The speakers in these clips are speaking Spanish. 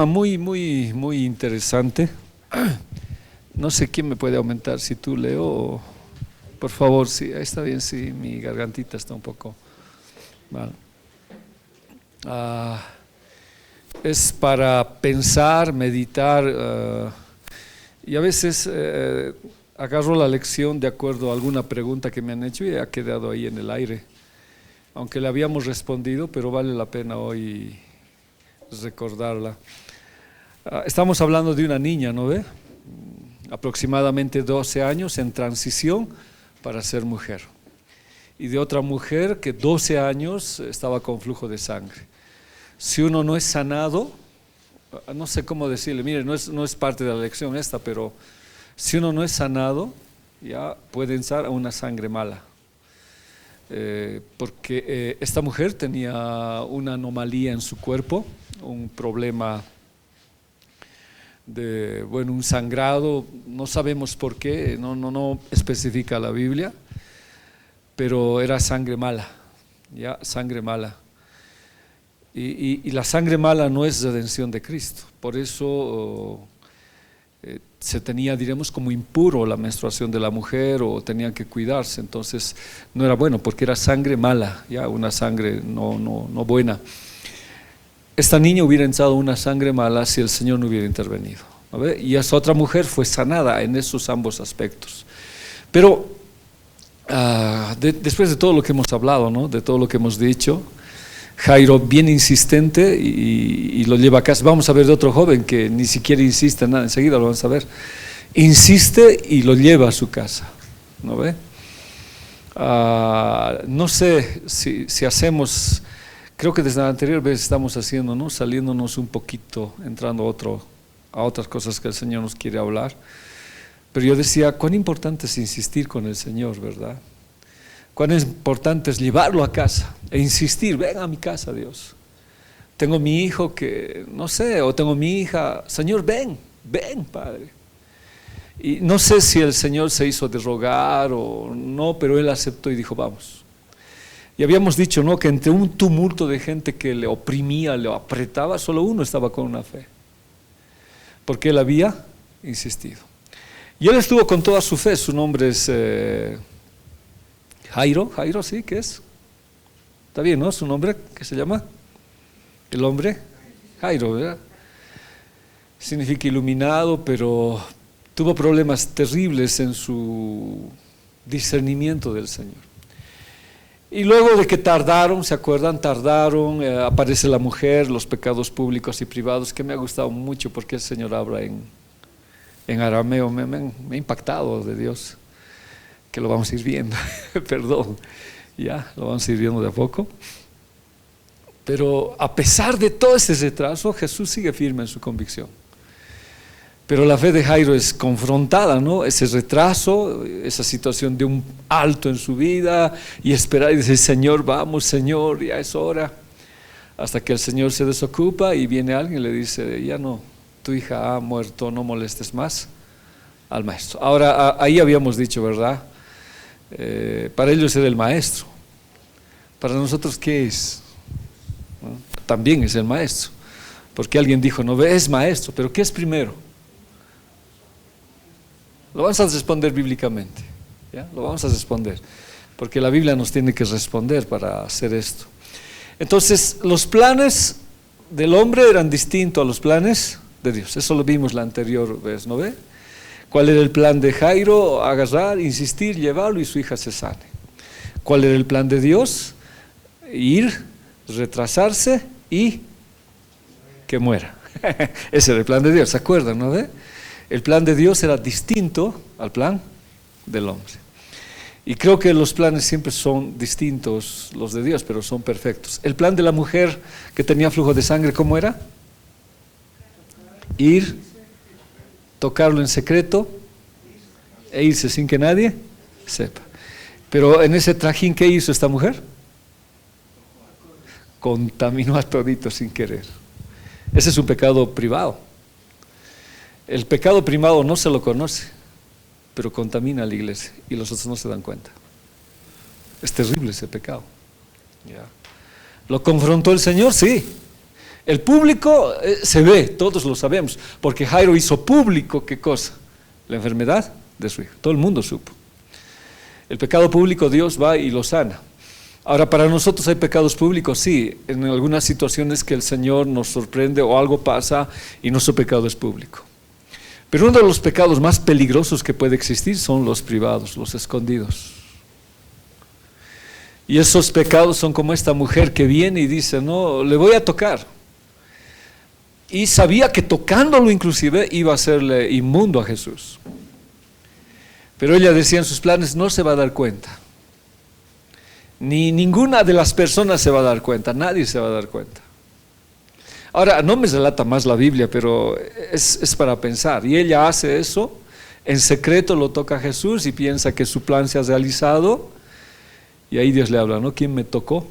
Muy interesante. No sé quién me puede aumentar, si tú, Leo, por favor. Sí, ahí está bien, sí, mi gargantita está un poco mal. Es para pensar, meditar, y a veces agarro la lección de acuerdo a alguna pregunta que me han hecho y ha quedado ahí en el aire, aunque le habíamos respondido, pero vale la pena hoy recordarla. Estamos hablando de una niña, ¿no ve? Aproximadamente 12 años en transición para ser mujer, y de otra mujer que 12 años estaba con flujo de sangre. Si uno no es sanado, no sé cómo decirle, mire, no es parte de la lección esta, pero si uno no es sanado, ya puede entrar a una sangre mala. Porque esta mujer tenía una anomalía en su cuerpo, un problema de, bueno, un sangrado, no sabemos por qué, no especifica la Biblia, pero era sangre mala, ya, sangre mala. Y la sangre mala no es redención de Cristo, por eso se tenía, diremos, como impuro la menstruación de la mujer, o tenían que cuidarse, entonces no era bueno porque era sangre mala, ya, una sangre no buena. Esta niña hubiera entrado una sangre mala si el Señor no hubiera intervenido, ¿no? Y esa otra mujer fue sanada en esos ambos aspectos. Pero después de todo lo que hemos hablado, ¿no? De todo lo que hemos dicho, Jairo, bien insistente, y lo lleva a casa. Vamos a ver de otro joven que ni siquiera insiste en nada, enseguida lo vamos a ver. Insiste y lo lleva a su casa, ¿no ve? No sé si hacemos, creo que desde la anterior vez estamos haciendo, ¿no? Saliéndonos un poquito, entrando a otras cosas que el Señor nos quiere hablar. Pero yo decía, cuán importante es insistir con el Señor, ¿verdad? Cuán importante es llevarlo a casa e insistir, ven a mi casa, Dios. Tengo mi hijo que, no sé, o tengo mi hija, Señor, ven, Padre. Y no sé si el Señor se hizo de rogar o no, pero Él aceptó y dijo, vamos. Y habíamos dicho, ¿no?, que entre un tumulto de gente que le oprimía, le apretaba, solo uno estaba con una fe, porque Él había insistido. Y Él estuvo con toda su fe. Su nombre es Jairo, sí, ¿qué es? Está bien, ¿no? Su nombre, ¿qué se llama? El hombre Jairo, ¿verdad? Significa iluminado, pero tuvo problemas terribles en su discernimiento del Señor. Y luego de que tardaron, ¿se acuerdan? Aparece la mujer, los pecados públicos y privados, que me ha gustado mucho porque el Señor habla en arameo, me ha impactado de Dios, que lo vamos a ir viendo, perdón, ya, lo vamos a ir viendo de a poco. Pero a pesar de todo ese retraso, Jesús sigue firme en su convicción. Pero la fe de Jairo es confrontada, ¿no? Ese retraso, esa situación de un alto en su vida, y esperar y decir, Señor, vamos, Señor, ya es hora. Hasta que el Señor se desocupa y viene alguien y le dice, ya no, tu hija ha muerto, no molestes más al maestro. Ahora, ahí habíamos dicho, ¿verdad? Para ellos era el maestro. Para nosotros, ¿qué es? ¿No? También es el maestro. Porque alguien dijo, no, es maestro, pero ¿qué es primero? Lo vamos a responder bíblicamente, ¿ya? Lo vamos a responder, porque la Biblia nos tiene que responder para hacer esto. Entonces, los planes del hombre eran distintos a los planes de Dios. Eso lo vimos la anterior vez, ¿no ve? ¿Cuál era el plan de Jairo? Agarrar, insistir, llevarlo y su hija se sane. ¿Cuál era el plan de Dios? Ir, retrasarse y que muera. Ese era el plan de Dios, ¿se acuerdan, no ve? El plan de Dios era distinto al plan del hombre. Y creo que los planes siempre son distintos, los de Dios, pero son perfectos. El plan de la mujer que tenía flujo de sangre, ¿cómo era? Ir, tocarlo en secreto e irse sin que nadie sepa. Pero en ese trajín, ¿qué hizo esta mujer? Contaminó a todito sin querer. Ese es un pecado privado. El pecado privado no se lo conoce, pero contamina a la iglesia y los otros no se dan cuenta. Es terrible ese pecado. ¿Ya? ¿Lo confrontó el Señor? Sí. El público se ve, todos lo sabemos, porque Jairo hizo público, ¿qué cosa? La enfermedad de su hijo. Todo el mundo supo. El pecado público Dios va y lo sana. Ahora, para nosotros hay pecados públicos, sí, en algunas situaciones que el Señor nos sorprende o algo pasa y nuestro pecado es público. Pero uno de los pecados más peligrosos que puede existir son los privados, los escondidos. Y esos pecados son como esta mujer que viene y dice, no, le voy a tocar. Y sabía que tocándolo inclusive iba a hacerle inmundo a Jesús. Pero ella decía en sus planes, no se va a dar cuenta. Ni ninguna de las personas se va a dar cuenta, nadie se va a dar cuenta. Ahora, no me relata más la Biblia, pero es para pensar. Y ella hace eso, en secreto lo toca a Jesús y piensa que su plan se ha realizado. Y ahí Dios le habla, ¿no? ¿Quién me tocó?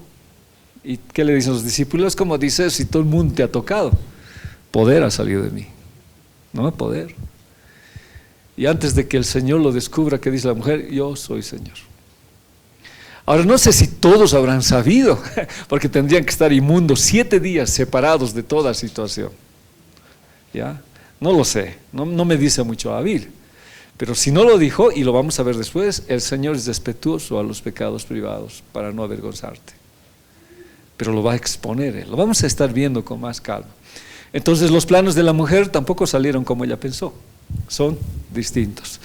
¿Y qué le dicen los discípulos? Como dice, si todo el mundo te ha tocado, poder ha salido de mí. No, poder. Y antes de que el Señor lo descubra, ¿qué dice la mujer? Yo soy Señor. Ahora, no sé si todos habrán sabido, porque tendrían que estar inmundos 7 días separados de toda situación. ¿Ya? No lo sé, no me dice mucho la Biblia. Pero si no lo dijo, y lo vamos a ver después, el Señor es respetuoso a los pecados privados para no avergonzarte. Pero lo va a exponer, lo vamos a estar viendo con más calma. Entonces los planos de la mujer tampoco salieron como ella pensó, son distintos.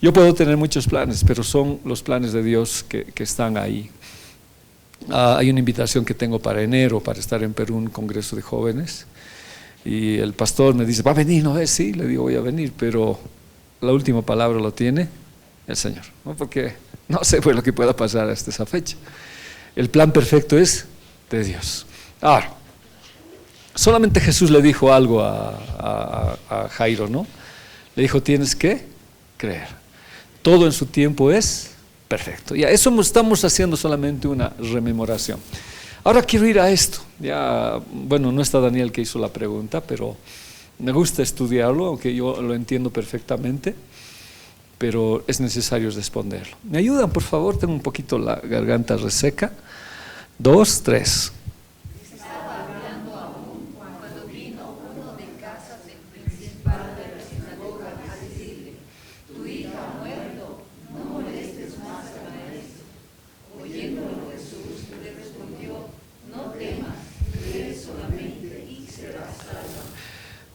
Yo puedo tener muchos planes, pero son los planes de Dios que están ahí. Hay una invitación que tengo para enero, para estar en Perú, un congreso de jóvenes. Y el pastor me dice, ¿va a venir? No, sí, le digo, voy a venir, pero la última palabra lo tiene el Señor, ¿no? Porque no sé lo que pueda pasar hasta esa fecha. El plan perfecto es de Dios. Ahora, solamente Jesús le dijo algo a Jairo, ¿no? Le dijo, tienes que creer. Todo en su tiempo es perfecto. Ya, eso estamos haciendo solamente una rememoración. Ahora quiero ir a esto. Ya, bueno, no está Daniel que hizo la pregunta, pero me gusta estudiarlo, aunque yo lo entiendo perfectamente, pero es necesario responderlo. ¿Me ayudan, por favor? Tengo un poquito la garganta reseca. 2, 3.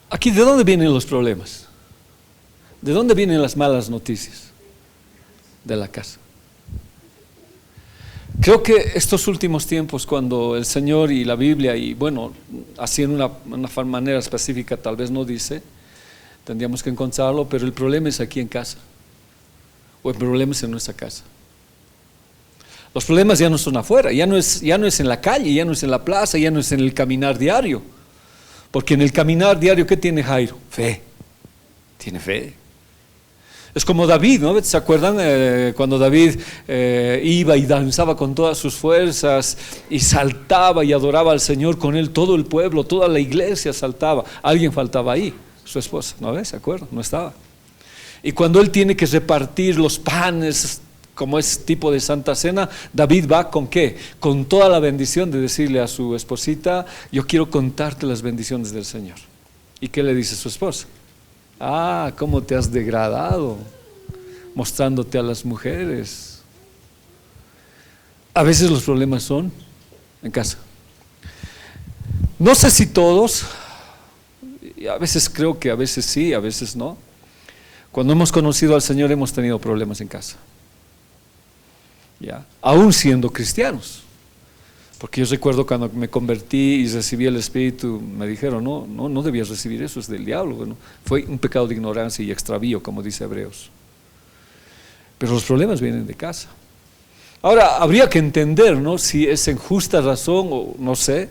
Aquí, ¿de dónde vienen los problemas? ¿De dónde vienen las malas noticias? De la casa. Creo que estos últimos tiempos, cuando el Señor y la Biblia, y bueno, así en una manera específica tal vez no dice, tendríamos que encontrarlo, pero el problema es aquí en casa, o el problema es en nuestra casa. Los problemas ya no son afuera, ya no es en la calle, ya no es en la plaza, ya no es en el caminar diario. Porque en el caminar diario, ¿qué tiene Jairo? Fe. Tiene fe. Es como David, ¿no? ¿Se acuerdan cuando David iba y danzaba con todas sus fuerzas y saltaba y adoraba al Señor con él? Todo el pueblo, toda la iglesia saltaba. Alguien faltaba ahí, su esposa, ¿no ves? ¿Se acuerdan? No estaba. Y cuando él tiene que repartir los panes, como es tipo de Santa Cena, David va ¿con qué? Con toda la bendición de decirle a su esposita, yo quiero contarte las bendiciones del Señor. ¿Y qué le dice su esposa? Ah, cómo te has degradado, mostrándote a las mujeres. A veces los problemas son en casa. No sé si todos, y a veces creo que a veces sí, a veces no. Cuando hemos conocido al Señor hemos tenido problemas en casa. ¿Ya? Aún siendo cristianos, porque yo recuerdo cuando me convertí y recibí el Espíritu, me dijeron, no debías recibir eso, es del diablo. Bueno, fue un pecado de ignorancia y extravío, como dice Hebreos. Pero los problemas vienen de casa. Ahora, habría que entender, ¿no? Si es en justa razón o no sé,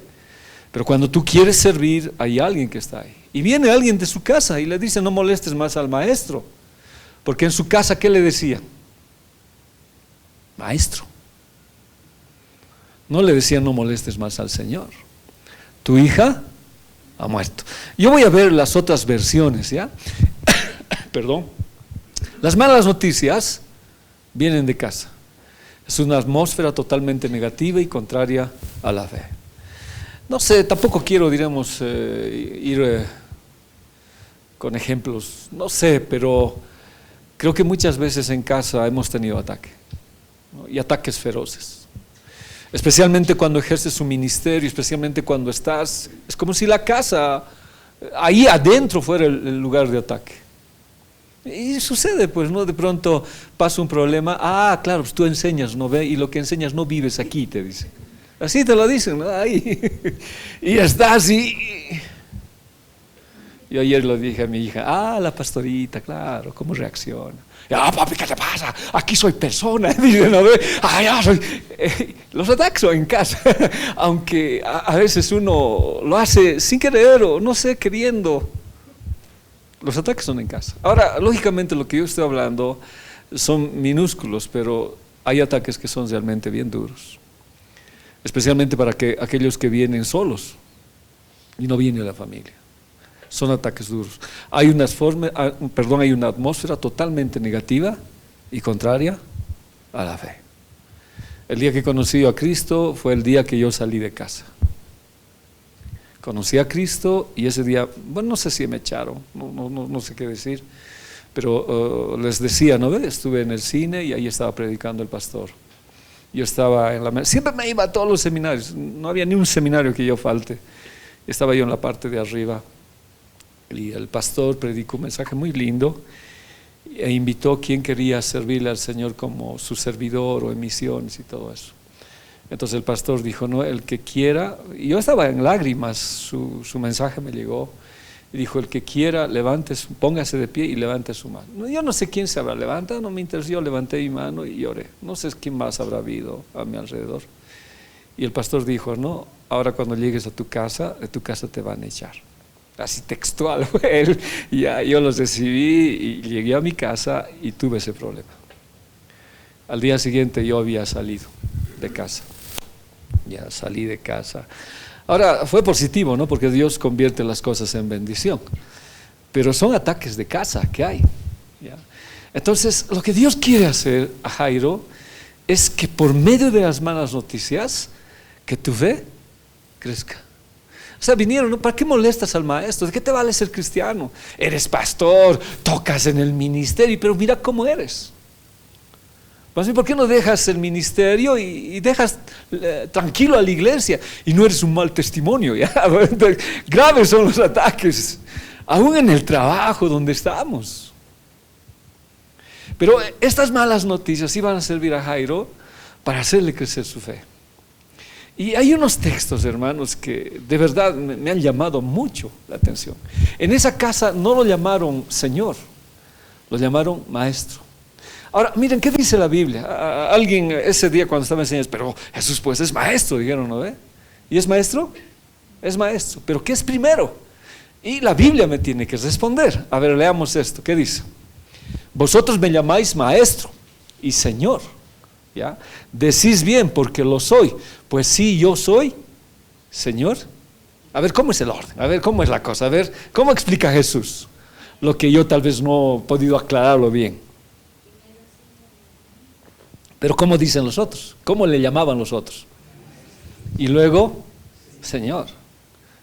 pero cuando tú quieres servir, hay alguien que está ahí. Y viene alguien de su casa y le dice, no molestes más al maestro, porque en su casa, ¿qué le decían? Maestro. No le decían no molestes más al Señor. Tu hija ha muerto. Yo voy a ver las otras versiones, ¿ya? Perdón. Las malas noticias vienen de casa. Es una atmósfera totalmente negativa y contraria a la fe. No sé, tampoco quiero, diremos, ir con ejemplos, no sé, pero creo que muchas veces en casa hemos tenido ataque, ¿no? Y ataques feroces. Especialmente cuando ejerces un ministerio, especialmente cuando estás, es como si la casa, ahí adentro fuera el lugar de ataque. Y sucede, pues, ¿no? De pronto pasa un problema, claro, pues tú enseñas, ¿no ve? Y lo que enseñas no vives aquí, te dicen. Así te lo dicen, ¿no? Ahí. Y estás y... Yo ayer lo dije a mi hija, la pastorita, claro, ¿cómo reacciona? Papi, ¿qué te pasa? Aquí soy persona. Dice, ¿no ve? Ya soy... los ataques son en casa, aunque a veces uno lo hace sin querer o no sé, queriendo. Los ataques son en casa. Ahora, lógicamente lo que yo estoy hablando son minúsculos, pero hay ataques que son realmente bien duros. Especialmente para aquellos que vienen solos y no viene la familia. Son ataques duros. Hay una atmósfera totalmente negativa y contraria a la fe. El día que conocí a Cristo fue el día que yo salí de casa. Conocí a Cristo y ese día, bueno, no sé si me echaron, no sé qué decir, pero les decía, ¿no ves? Estuve en el cine y ahí estaba predicando el pastor. Yo estaba siempre me iba a todos los seminarios, no había ni un seminario que yo falte. Estaba yo en la parte de arriba y el pastor predicó un mensaje muy lindo e invitó a quien quería servirle al Señor como su servidor o en misiones y todo eso. Entonces el pastor dijo, no, el que quiera, y yo estaba en lágrimas, su mensaje me llegó, y dijo, el que quiera, póngase de pie y levante su mano. No, yo no sé quién se habrá levantado, no me interesó, yo levanté mi mano y lloré. No sé quién más habrá habido a mi alrededor. Y el pastor dijo, no, ahora cuando llegues a tu casa, de tu casa te van a echar. Así textual fue él. Y ya, yo los recibí y llegué a mi casa y tuve ese problema. Al día siguiente yo había salido de casa. Ya salí de casa. Ahora fue positivo, ¿no? Porque Dios convierte las cosas en bendición. Pero son ataques de casa que hay, ¿ya? Entonces, lo que Dios quiere hacer a Jairo es que por medio de las malas noticias, que tu fe crezca. O sea, vinieron, ¿no? ¿Para qué molestas al maestro? ¿De qué te vale ser cristiano? Eres pastor, tocas en el ministerio, pero mira cómo eres. ¿Por qué no dejas el ministerio y dejas tranquilo a la iglesia y no eres un mal testimonio? ¿Ya? Graves son los ataques, aún en el trabajo donde estamos. Pero estas malas noticias iban a servir a Jairo para hacerle crecer su fe. Y hay unos textos, hermanos, que de verdad me han llamado mucho la atención. En esa casa no lo llamaron Señor, lo llamaron Maestro. Ahora, miren, ¿qué dice la Biblia? Alguien ese día cuando estaba enseñando, pero Jesús pues es maestro, dijeron, ¿no ve? ¿Y es maestro? Es maestro, pero ¿qué es primero? Y la Biblia me tiene que responder. A ver, leamos esto, ¿qué dice? Vosotros me llamáis maestro y Señor, ¿ya? Decís bien porque lo soy, pues sí, yo soy Señor. A ver, ¿cómo es el orden? A ver, ¿cómo es la cosa? A ver, ¿cómo explica Jesús? Lo que yo tal vez no he podido aclararlo bien. Pero ¿cómo dicen los otros? ¿Cómo le llamaban los otros? Y luego, Señor.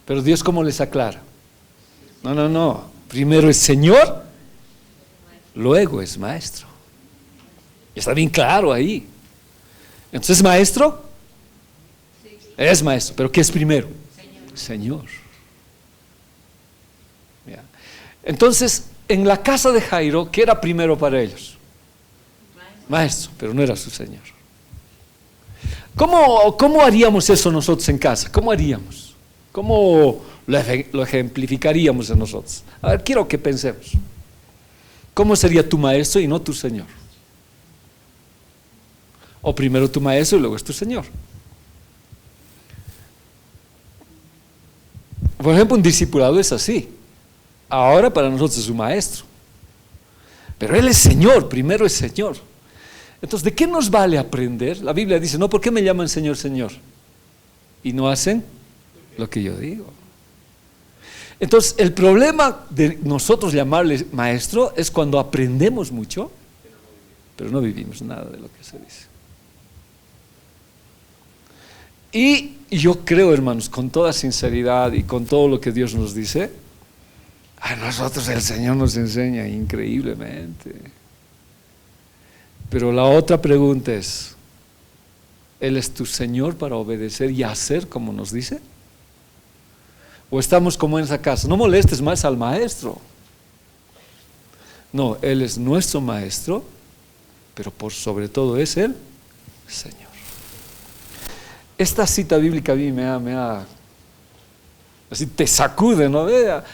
Pero Dios, ¿cómo les aclara? No. Primero es Señor, luego es Maestro. Está bien claro ahí. Entonces, ¿Maestro? Es Maestro. ¿Pero qué es primero? Señor. ¿Ya? Entonces, en la casa de Jairo, ¿qué era primero para ellos? Maestro, pero no era su Señor. ¿Cómo haríamos eso nosotros en casa? ¿Cómo haríamos? ¿Cómo lo ejemplificaríamos en nosotros? A ver, quiero que pensemos. ¿Cómo sería tu maestro y no tu Señor? O primero tu maestro y luego es tu Señor. Por ejemplo, un discipulado es así. Ahora para nosotros es un maestro. Pero Él es Señor, primero es Señor. Entonces, ¿de qué nos vale aprender? La Biblia dice, no, ¿por qué me llaman Señor, Señor? Y no hacen lo que yo digo. Entonces, el problema de nosotros llamarle maestro es cuando aprendemos mucho, pero no vivimos nada de lo que se dice. Y Y yo creo, hermanos, con toda sinceridad y con todo lo que Dios nos dice, a nosotros el Señor nos enseña increíblemente. Pero la otra pregunta es, ¿Él es tu Señor para obedecer y hacer como nos dice? ¿O estamos como en esa casa? No molestes más al maestro. No, Él es nuestro maestro, pero por sobre todo es el Señor. Esta cita bíblica a mí así te sacude, ¿no?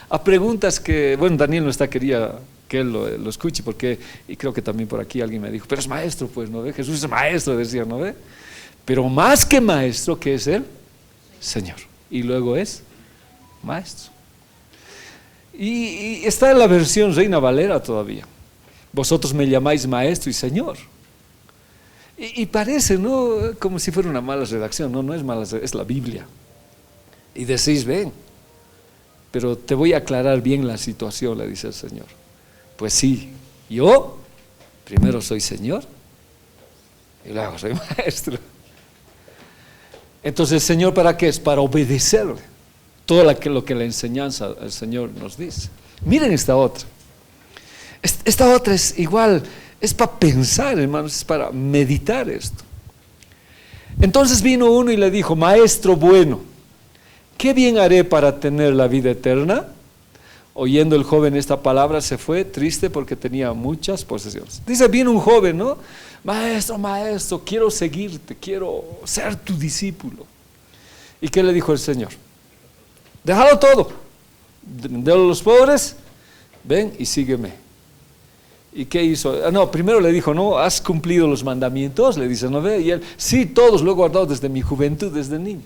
A preguntas que, bueno, Daniel no está, quería que él lo escuche, porque, y creo que también por aquí alguien me dijo, pero es maestro, pues, ¿no ve? Jesús es maestro, decía, ¿no ve? Pero más que maestro, ¿qué es Él? Señor. Y luego es maestro. Y está en la versión Reina Valera todavía. Vosotros me llamáis maestro y Señor. Y parece, ¿no? Como si fuera una mala redacción. No, no es mala, es la Biblia. Y decís, ven, pero te voy a aclarar bien la situación, le dice el Señor. Pues sí, yo primero soy Señor y luego soy maestro. Entonces, ¿el Señor para qué es? Para obedecerle todo lo que la enseñanza del Señor nos dice. Miren esta otra. Esta otra es igual, es para pensar, hermanos, es para meditar esto. Entonces vino uno y le dijo, maestro bueno, ¿qué bien haré para tener la vida eterna? Oyendo el joven esta palabra se fue triste porque tenía muchas posesiones. Dice, viene un joven, ¿no? Maestro, maestro, quiero seguirte, quiero ser tu discípulo. ¿Y qué le dijo el Señor? Déjalo todo, déjalo a los pobres, ven y sígueme. ¿Y qué hizo? No, primero le dijo, no, has cumplido los mandamientos, le dice, ¿no ve? Y él, sí, todos lo he guardado desde mi juventud, desde niño.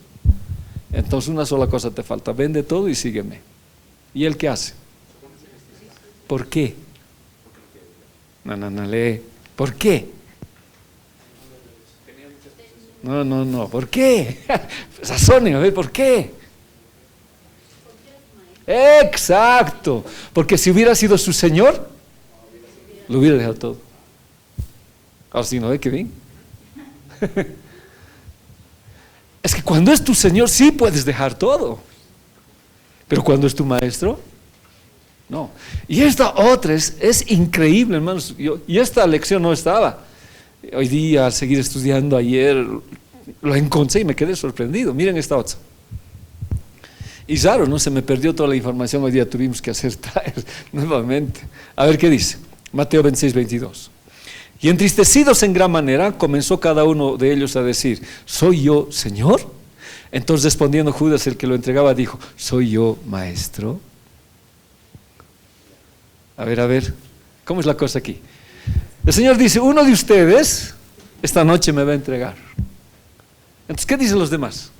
Entonces una sola cosa te falta, vende todo y sígueme. ¿Y él qué hace? ¿Por qué? No, lee. ¿Por qué? No, ¿por qué? Sazonen, a ver, ¿por qué? Exacto, porque si hubiera sido su Señor, lo hubiera dejado todo. Ahora sí, ¿no ve qué bien? Es que cuando es tu Señor sí puedes dejar todo, pero cuando es tu maestro, no. Y esta otra es increíble, hermanos. Y esta lección no estaba. Hoy día, al seguir estudiando ayer, lo encontré y me quedé sorprendido. Miren esta otra. Y claro, no se me perdió toda la información. Hoy día tuvimos que hacer traer nuevamente. A ver qué dice. Mateo 26, 22. Y entristecidos en gran manera, comenzó cada uno de ellos a decir, ¿soy yo Señor? Entonces respondiendo Judas, el que lo entregaba, dijo, ¿soy yo maestro? A ver, ¿cómo es la cosa aquí? El Señor dice, uno de ustedes esta noche me va a entregar. Entonces, ¿qué dicen los demás?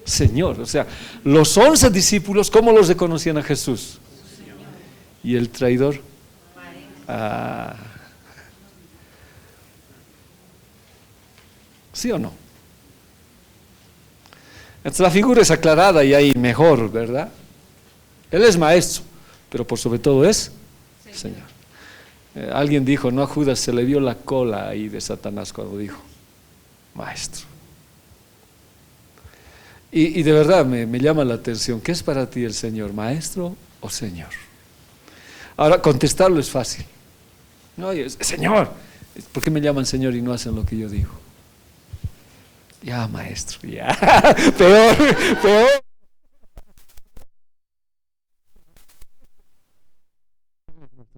Señor. O sea, los 11 discípulos, ¿cómo los reconocían a Jesús? Señor. ¿Y el traidor? ¿Sí o no? Entonces la figura es aclarada y ahí mejor, ¿verdad? Él es maestro, pero por sobre todo es Señor. Alguien dijo, no, a Judas se le vio la cola ahí de Satanás cuando dijo, maestro. Y de verdad me llama la atención, ¿qué es para ti el Señor, maestro o Señor? Ahora, contestarlo es fácil. No, Señor, ¿por qué me llaman Señor y no hacen lo que yo digo? Ya, maestro, ya, peor.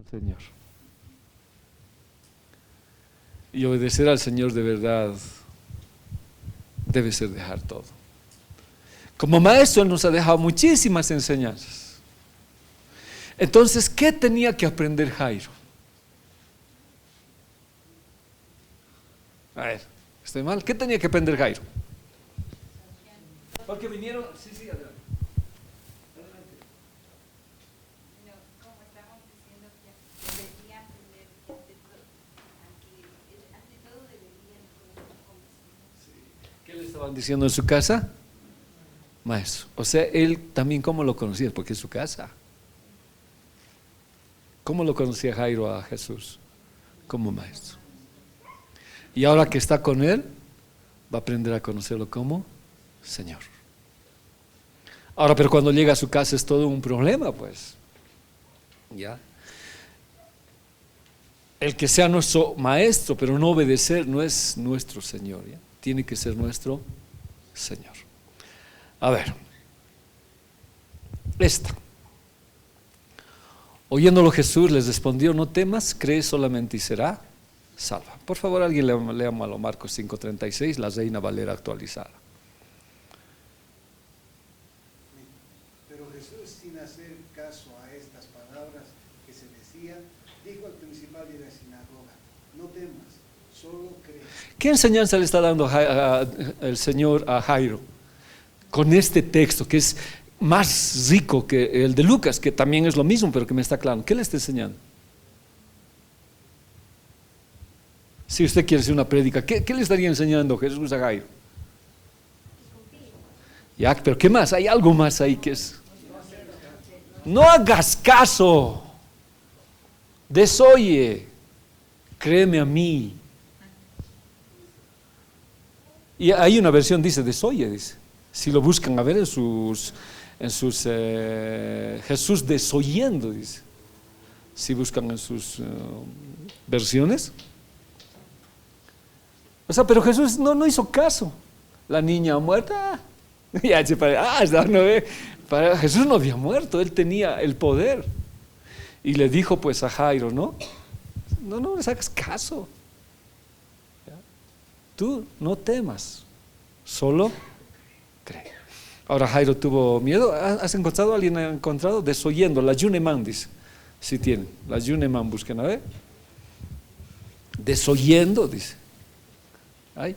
Señor. Y obedecer al Señor de verdad debe ser dejar todo. Como maestro, Él nos ha dejado muchísimas enseñanzas. Entonces, ¿qué tenía que aprender Jairo? A ver, ¿estoy mal? ¿Qué tenía que aprender Jairo? Porque vinieron, sí, adelante. Como estamos diciendo que deberían aprender ante todo deberían conocer cómo es. ¿Qué le estaban diciendo en su casa? Maestro. O sea, él también, ¿cómo lo conocía? Porque es su casa. ¿Cómo lo conocía Jairo a Jesús? Como maestro. Y ahora que está con él, va a aprender a conocerlo como Señor. Ahora, pero cuando llega a su casa es todo un problema, pues. ¿Ya? El que sea nuestro maestro, pero no obedecer, no es nuestro Señor. ¿Ya? Tiene que ser nuestro Señor. A ver. Oyéndolo Jesús les respondió: no temas, cree solamente y será salva. Por favor, alguien leámoslo, Marcos 5:36, la Reina Valera actualizada. Pero Jesús, sin hacer caso a estas palabras que se decían, dijo al principal de la sinagoga: no temas, solo cree. ¿Qué enseñanza le está dando el Señor a Jairo con este texto que es más rico que el de Lucas, que también es lo mismo, pero que me está claro? ¿Qué le está enseñando? Si usted quiere hacer una prédica, ¿qué le estaría enseñando Jesús a Jairo? Ya, pero ¿qué más? Hay algo más ahí que es: no hagas caso, desoye, créeme a mí. Y hay una versión dice desoye, dice. Si lo buscan a ver en sus Jesús desoyendo, dice. Si buscan en sus versiones. O sea, pero Jesús no hizo caso. La niña muerta, ya se parece, no ve. Jesús no había muerto, él tenía el poder. Y le dijo pues a Jairo: no les hagas caso. ¿Ya? Tú no temas, solo cree. Ahora Jairo tuvo miedo. ¿Has encontrado? ¿Alguien ha encontrado? Desoyendo, la Yuneman dice. Si tienen, la Yuneman, busquen a ver. Desoyendo, dice. Ay.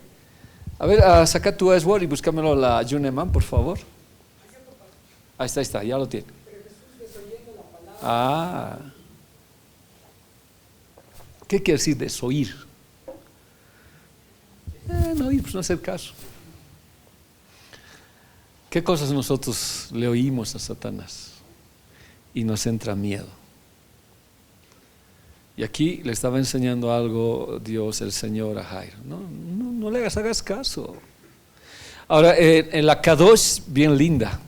A ver, saca tu Word y búscamelo la Yuneman, por favor. Ahí está, ya lo tiene. ¿Qué quiere decir desoír? No oír, pues no hacer caso. ¿Qué cosas nosotros le oímos a Satanás y nos entra miedo? Y aquí le estaba enseñando algo Dios, el Señor, a Jairo. No le hagas caso. Ahora, en la Kadosh, bien linda.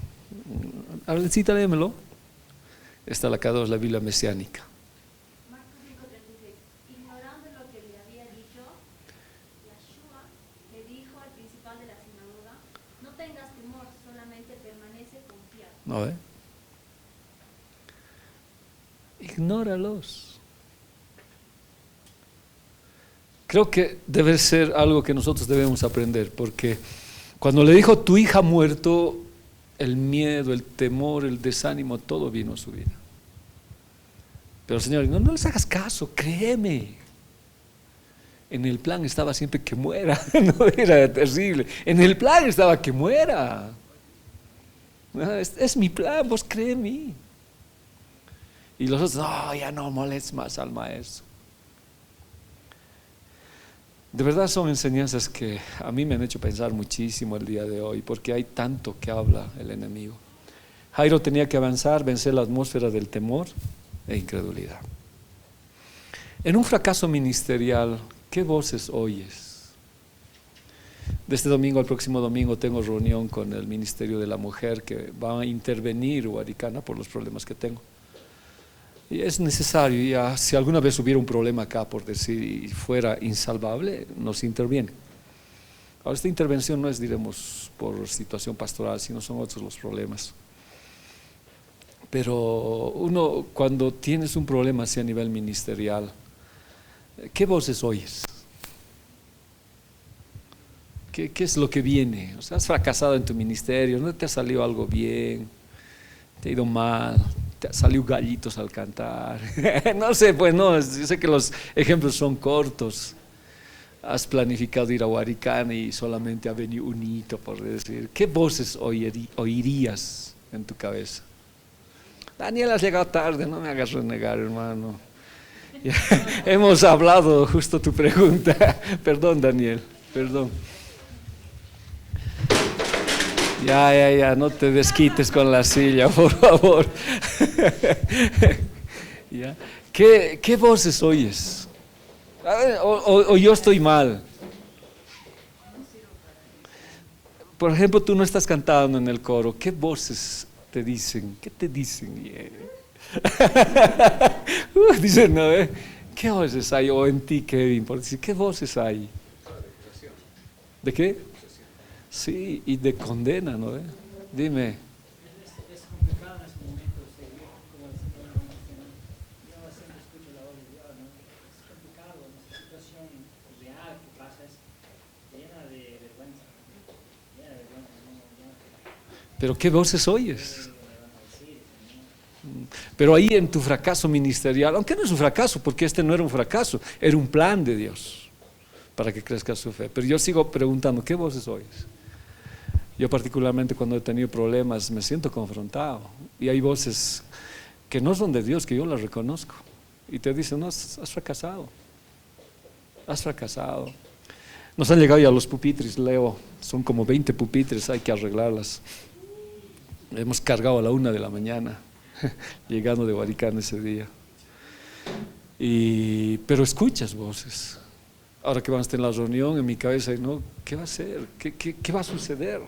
Arlencita, léemelo. Está la Kadosh, la Biblia mesiánica. Marcos 5:36. Ignorando lo que le había dicho, Yeshua le dijo al principal de la sinagoga: no tengas temor, solamente permanece confiado. ¿No ve? Ignóralos. Creo que debe ser algo que nosotros debemos aprender, porque cuando le dijo: tu hija ha muerto, el miedo, el temor, el desánimo, todo vino a su vida. Pero el Señor dijo: no les hagas caso, créeme. En el plan estaba siempre que muera, no era terrible. En el plan estaba que muera. Es mi plan, vos cree en mí. Y los otros: no, ya no molestes más al maestro. De verdad son enseñanzas que a mí me han hecho pensar muchísimo el día de hoy, porque hay tanto que habla el enemigo. Jairo tenía que avanzar, vencer la atmósfera del temor e incredulidad. En un fracaso ministerial, ¿qué voces oyes? De este domingo al próximo domingo tengo reunión con el Ministerio de la Mujer, que va a intervenir Huaricana por los problemas que tengo. Y es necesario, ya, si alguna vez hubiera un problema acá, por decir, y fuera insalvable, nos interviene. Ahora, esta intervención no es, diremos, por situación pastoral, sino son otros los problemas. Pero uno, cuando tienes un problema así a nivel ministerial, ¿qué voces oyes? ¿Qué es lo que viene? O sea, has fracasado en tu ministerio, no te ha salido algo bien, te ha ido mal, te salió gallitos al cantar. No sé, pues no, yo sé que los ejemplos son cortos. Has planificado ir a Huaricana y solamente ha venido un hito, por decir. ¿Qué voces oirías en tu cabeza? Daniel, has llegado tarde, no me hagas renegar, hermano. Hemos hablado justo tu pregunta. Perdón, Daniel, perdón. Ya, no te desquites con la silla, por favor. ¿Ya? ¿Qué voces oyes? O yo estoy mal. por ejemplo, tú no estás cantando en el coro, ¿qué voces te dicen? ¿Qué te dicen? Dicen, ¿no? ¿Qué voces hay? O en ti, Kevin, por decir, ¿qué voces hay? ¿De qué? Sí, y de condena, ¿no? Dime. Es complicado en esos momentos, como yo siempre escucho la voz de Dios, ¿no? Es complicado, esa situación real que pasa es llena de vergüenza, Pero ¿qué voces oyes? Pero ahí en tu fracaso ministerial, aunque no es un fracaso, porque este no era un fracaso, era un plan de Dios para que crezca su fe. Pero yo sigo preguntando, ¿qué voces oyes? Yo particularmente cuando he tenido problemas me siento confrontado y hay voces que no son de Dios, que yo las reconozco y te dicen, no, has fracasado, has fracasado. Nos han llegado ya los pupitres, Leo, son como 20 pupitres, hay que arreglarlas. Hemos cargado a la 1 de la mañana, llegando de Huaricán ese día. Pero escuchas voces. Ahora que vamos a tener la reunión en mi cabeza, ¿no? ¿Qué va a ser? ¿Qué va a suceder?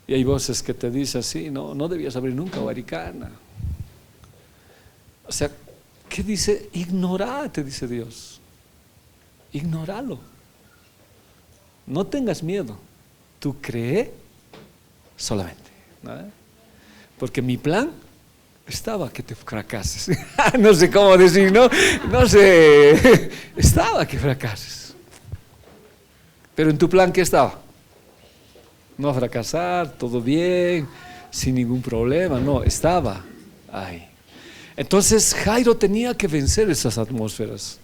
Y hay voces que te dicen así, no debías abrir nunca Huaricana. O sea, ¿qué dice? Ignorá, te dice Dios. Ignóralo. No tengas miedo. Tú cree solamente, ¿no? Porque mi plan estaba que te fracases. No sé cómo decir, no sé. Estaba que fracases. Pero en tu plan, ¿qué estaba? No fracasar, todo bien, sin ningún problema. No, estaba ahí. Entonces Jairo tenía que vencer esas atmósferas.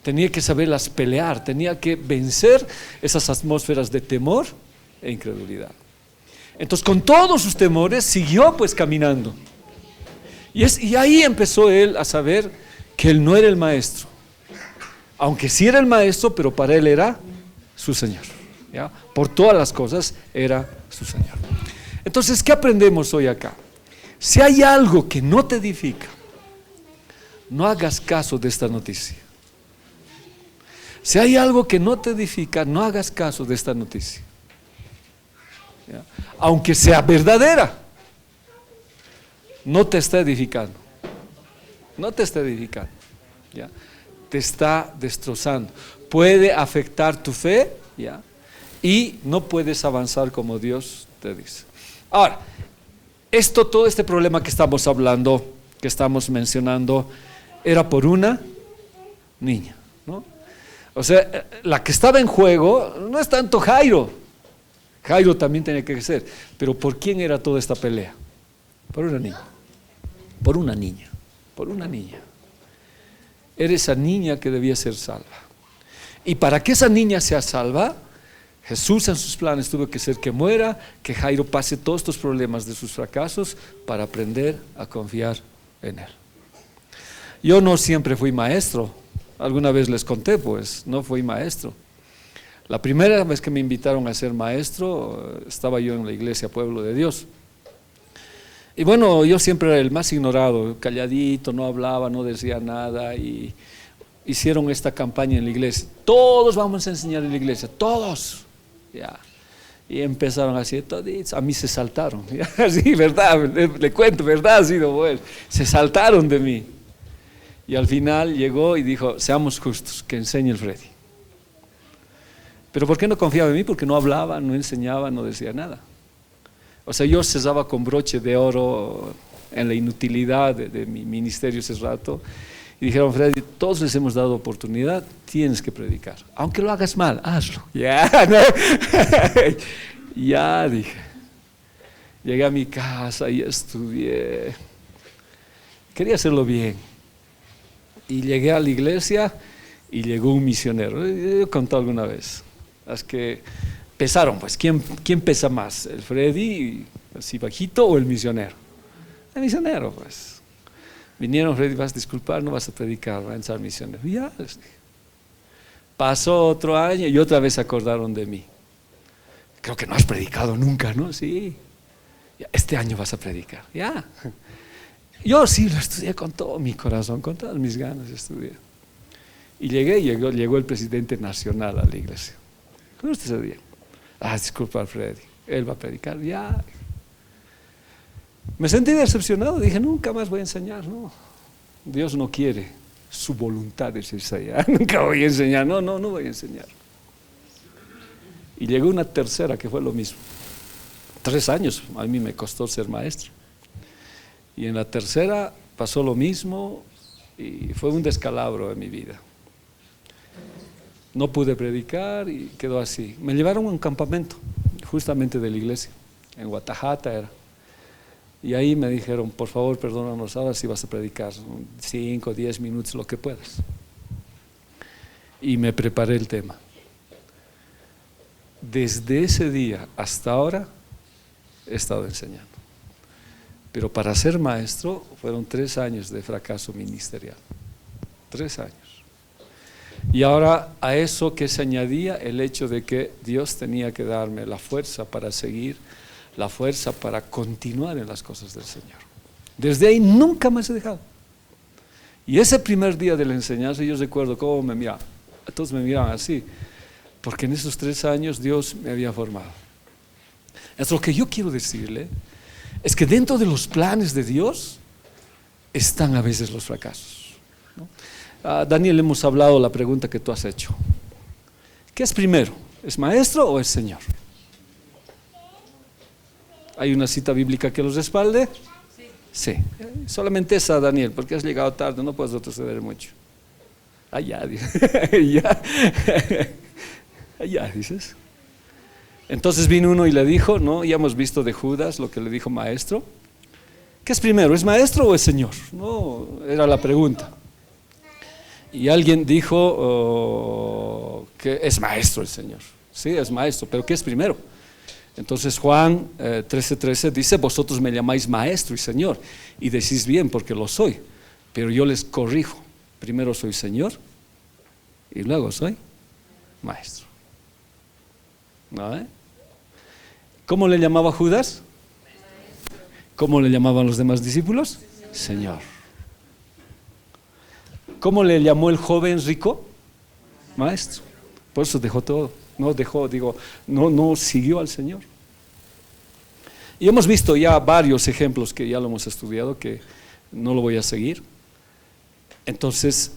Tenía que saberlas pelear. Tenía que vencer esas atmósferas de temor e incredulidad. Entonces, con todos sus temores, siguió pues caminando. Y ahí empezó él a saber que él no era el maestro. Aunque sí era el maestro, pero para él era su Señor, ¿ya? Por todas las cosas era su Señor. Entonces, ¿qué aprendemos hoy acá? Si hay algo que no te edifica, no hagas caso de esta noticia. Si hay algo que no te edifica, no hagas caso de esta noticia, ¿ya? Aunque sea verdadera, no te está edificando. No te está edificando, ¿ya? Te está destrozando. Puede afectar tu fe, ¿ya? Y no puedes avanzar como Dios te dice. Ahora, todo este problema que estamos hablando, que estamos mencionando, era por una niña, ¿no? O sea, la que estaba en juego no es tanto Jairo. Jairo también tenía que crecer, pero ¿por quién era toda esta pelea? Por una niña. Por una niña. Por una niña. Era esa niña que debía ser salva. Y para que esa niña sea salva, Jesús en sus planes tuvo que ser que muera, que Jairo pase todos estos problemas de sus fracasos para aprender a confiar en él. Yo no siempre fui maestro. Alguna vez les conté, pues, no fui maestro. La primera vez que me invitaron a ser maestro, estaba yo en la iglesia Pueblo de Dios. Y bueno, yo siempre era el más ignorado, calladito, no hablaba, no decía nada, y hicieron esta campaña en la iglesia. Todos vamos a enseñar en la iglesia, todos. Ya. Y empezaron así, toditos, a mí se saltaron. Sí, verdad, le cuento, verdad, ha sido bueno. Se saltaron de mí. Y al final llegó y dijo, seamos justos, que enseñe el Freddy. Pero ¿por qué no confiaba en mí? Porque no hablaba, no enseñaba, no decía nada. O sea, yo cesaba con broche de oro en la inutilidad de mi ministerio ese rato. Y dijeron, Freddy, todos les hemos dado oportunidad, tienes que predicar. Aunque lo hagas mal, hazlo. Ya, ¿no? Ya, dije. Llegué a mi casa y estudié. Quería hacerlo bien. Y llegué a la iglesia y llegó un misionero. Yo he contado alguna vez. Es que pesaron, pues, ¿quién pesa más? ¿El Freddy, así bajito, o el misionero? El misionero, pues. Vinieron, Freddy, vas a disculpar, no vas a predicar, va a entrar misionero. Y ya, les dije. Pasó otro año y otra vez se acordaron de mí. Creo que no has predicado nunca, ¿no? Sí. Este año vas a predicar. Ya. Yo sí lo estudié con todo mi corazón, con todas mis ganas estudié. Y llegó el presidente nacional a la iglesia. ¿Cómo ese día? Disculpa, Freddy, él va a predicar, ya. Me sentí decepcionado, dije, nunca más voy a enseñar, no. Dios no quiere, su voluntad es esa ya, nunca voy a enseñar, no voy a enseñar. Y llegó una tercera que fue lo mismo. 3 años a mí me costó ser maestro. Y en la tercera pasó lo mismo y fue un descalabro en mi vida. No pude predicar y quedó así. Me llevaron a un campamento, justamente de la iglesia, en Guatajata era. Y ahí me dijeron, por favor, perdónanos, ahora sí vas a predicar 5, 10 minutos, lo que puedas. Y me preparé el tema. Desde ese día hasta ahora he estado enseñando. Pero para ser maestro fueron 3 años de fracaso ministerial. 3 años. Y ahora a eso que se añadía el hecho de que Dios tenía que darme la fuerza para seguir, la fuerza para continuar en las cosas del Señor. Desde ahí nunca más he dejado. Y ese primer día de la enseñanza yo recuerdo cómo me miraban. Todos me miraban así, porque en esos 3 años Dios me había formado. Es lo que yo quiero decirle, es que dentro de los planes de Dios están a veces los fracasos, ¿no? Daniel, hemos hablado la pregunta que tú has hecho. ¿Qué es primero? ¿Es maestro o es Señor? ¿Hay una cita bíblica que los respalde? Sí. Solamente esa, Daniel, porque has llegado tarde, no puedes retroceder mucho. Allá, allá dices. Entonces vino uno y le dijo, ¿no? Ya hemos visto de Judas lo que le dijo maestro. ¿Qué es primero? ¿Es maestro o es Señor? No, era la pregunta. Y alguien dijo que es maestro el Señor. Sí, es maestro, pero ¿qué es primero? Entonces Juan 13:13 dice, vosotros me llamáis maestro y Señor, y decís bien porque lo soy, pero yo les corrijo, primero soy Señor y luego soy maestro. ¿No? ¿Cómo le llamaba Judas? ¿Cómo le llamaban los demás discípulos? Señor. ¿Cómo le llamó el joven rico? Maestro. Por eso dejó todo. No siguió al Señor. Y hemos visto ya varios ejemplos que ya lo hemos estudiado, que no lo voy a seguir. Entonces,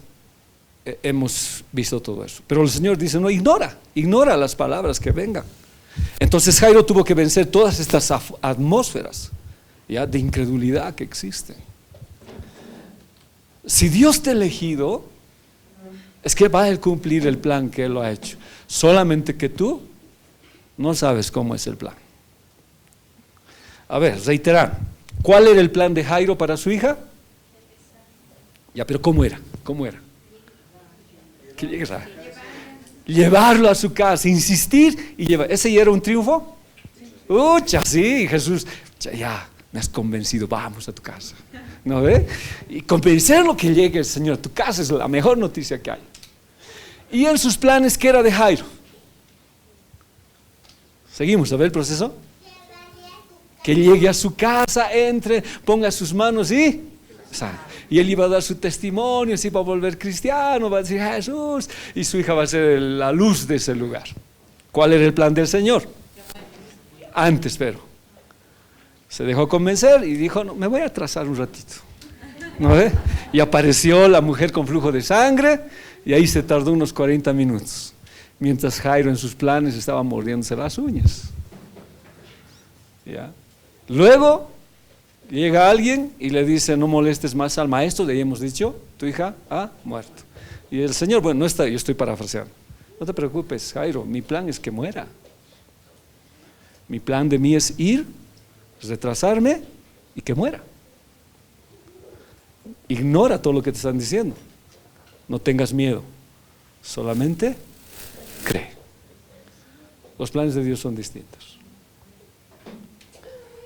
hemos visto todo eso. Pero el Señor dice, no, ignora las palabras que vengan. Entonces Jairo tuvo que vencer todas estas atmósferas ya de incredulidad que existen. Si Dios te ha elegido, es que va a cumplir el plan que Él lo ha hecho. Solamente que tú no sabes cómo es el plan. A ver, reiterar, ¿cuál era el plan de Jairo para su hija? Ya, pero ¿cómo era? Que llegues a llevarlo a su casa, insistir y llevar. ¿Ese ya era un triunfo? Sí, Jesús, ya me has convencido, vamos a tu casa. ¿No ve? Y convencerlo que llegue el Señor a tu casa es la mejor noticia que hay. Y en sus planes, ¿qué era de Jairo? Seguimos, a ver el proceso. Que llegue a su casa, entre, ponga sus manos y él iba a dar su testimonio, se iba a volver cristiano, va a decir Jesús, y su hija va a ser la luz de ese lugar. ¿Cuál era el plan del Señor? Antes, pero se dejó convencer y dijo, no, me voy a atrasar un ratito. ¿No ve? Y apareció la mujer con flujo de sangre y ahí se tardó unos 40 minutos. Mientras Jairo en sus planes estaba mordiéndose las uñas. ¿Ya? Luego llega alguien y le dice, no molestes más al maestro, de ahí hemos dicho, tu hija ha muerto. Y el Señor, bueno, no está, yo estoy parafraseando. No te preocupes, Jairo, mi plan es que muera. Mi plan de mí es ir, retrasarme y que muera. Ignora todo lo que te están diciendo. No tengas miedo, solamente cree. Los planes de Dios son distintos.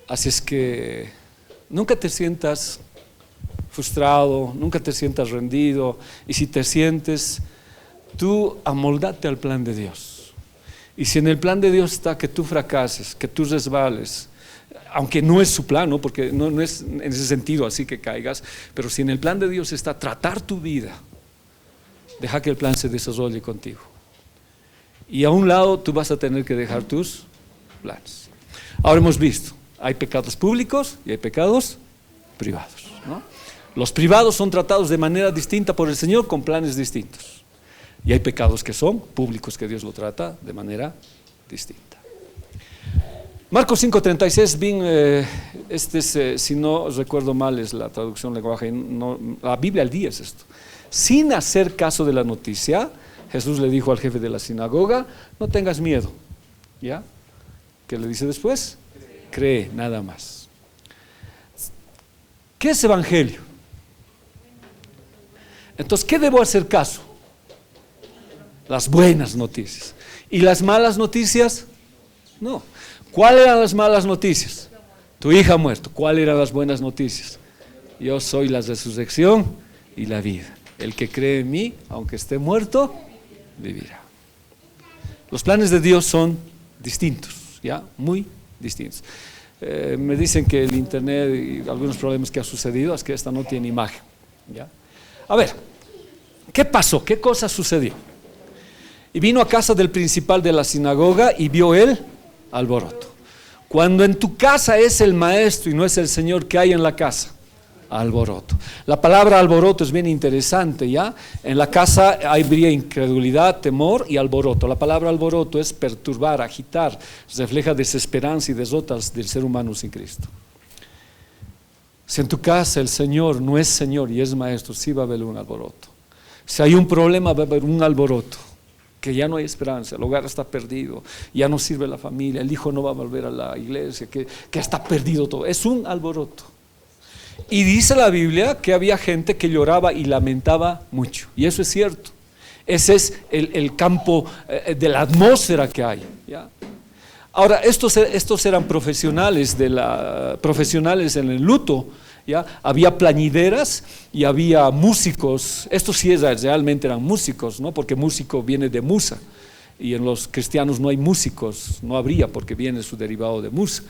Así es que nunca te sientas frustrado, nunca te sientas rendido, y si te sientes, tú amoldate al plan de Dios. Y si en el plan de Dios está que tú fracases, que tú resbales, aunque no es su plan, ¿no? Porque no es en ese sentido así que caigas, pero si en el plan de Dios está tratar tu vida, deja que el plan se desarrolle contigo. Y a un lado tú vas a tener que dejar tus planes. Ahora hemos visto, hay pecados públicos y hay pecados privados, ¿no? Los privados son tratados de manera distinta por el Señor con planes distintos. Y hay pecados que son públicos, que Dios lo trata de manera distinta. Marcos 5:36, bien, este es, si no recuerdo mal, es la traducción lenguaje, no, la Biblia al día es esto. Sin hacer caso de la noticia, Jesús le dijo al jefe de la sinagoga, no tengas miedo. ¿Ya? ¿Qué le dice después? Cree, nada más. ¿Qué es evangelio? Entonces, ¿qué debo hacer caso? Las buenas noticias. ¿Y las malas noticias? No. ¿Cuáles eran las malas noticias? Tu hija ha muerto. ¿Cuáles eran las buenas noticias? Yo soy la resurrección y la vida. El que cree en mí, aunque esté muerto, vivirá. Los planes de Dios son distintos, ¿ya? Muy distintos. Me dicen que el internet y algunos problemas que ha sucedido es que esta no tiene imagen, ¿ya? A ver, ¿qué pasó? ¿Qué cosa sucedió? Y vino a casa del principal de la sinagoga y vio el alboroto. Cuando en tu casa es el maestro y no es el Señor, ¿qué hay en la casa? Alboroto. La palabra alboroto es bien interesante, ¿ya? En la casa habría incredulidad, temor y alboroto. La palabra alboroto es perturbar, agitar, refleja desesperanza y derrota del ser humano sin Cristo. Si en tu casa el Señor no es Señor y es maestro, sí va a haber un alboroto. Si hay un problema, va a haber un alboroto, que ya no hay esperanza, el hogar está perdido, ya no sirve la familia, el hijo no va a volver a la iglesia, que está perdido todo. Es un alboroto. Y dice la Biblia que había gente que lloraba y lamentaba mucho, y eso es cierto. Ese es el campo de la atmósfera que hay, ¿ya? Ahora, estos eran profesionales profesionales en el luto, ¿ya? Había plañideras y había músicos. Estos sí realmente eran músicos, ¿no? Porque músico viene de musa, y en los cristianos no hay músicos, no habría, porque viene su derivado de musa.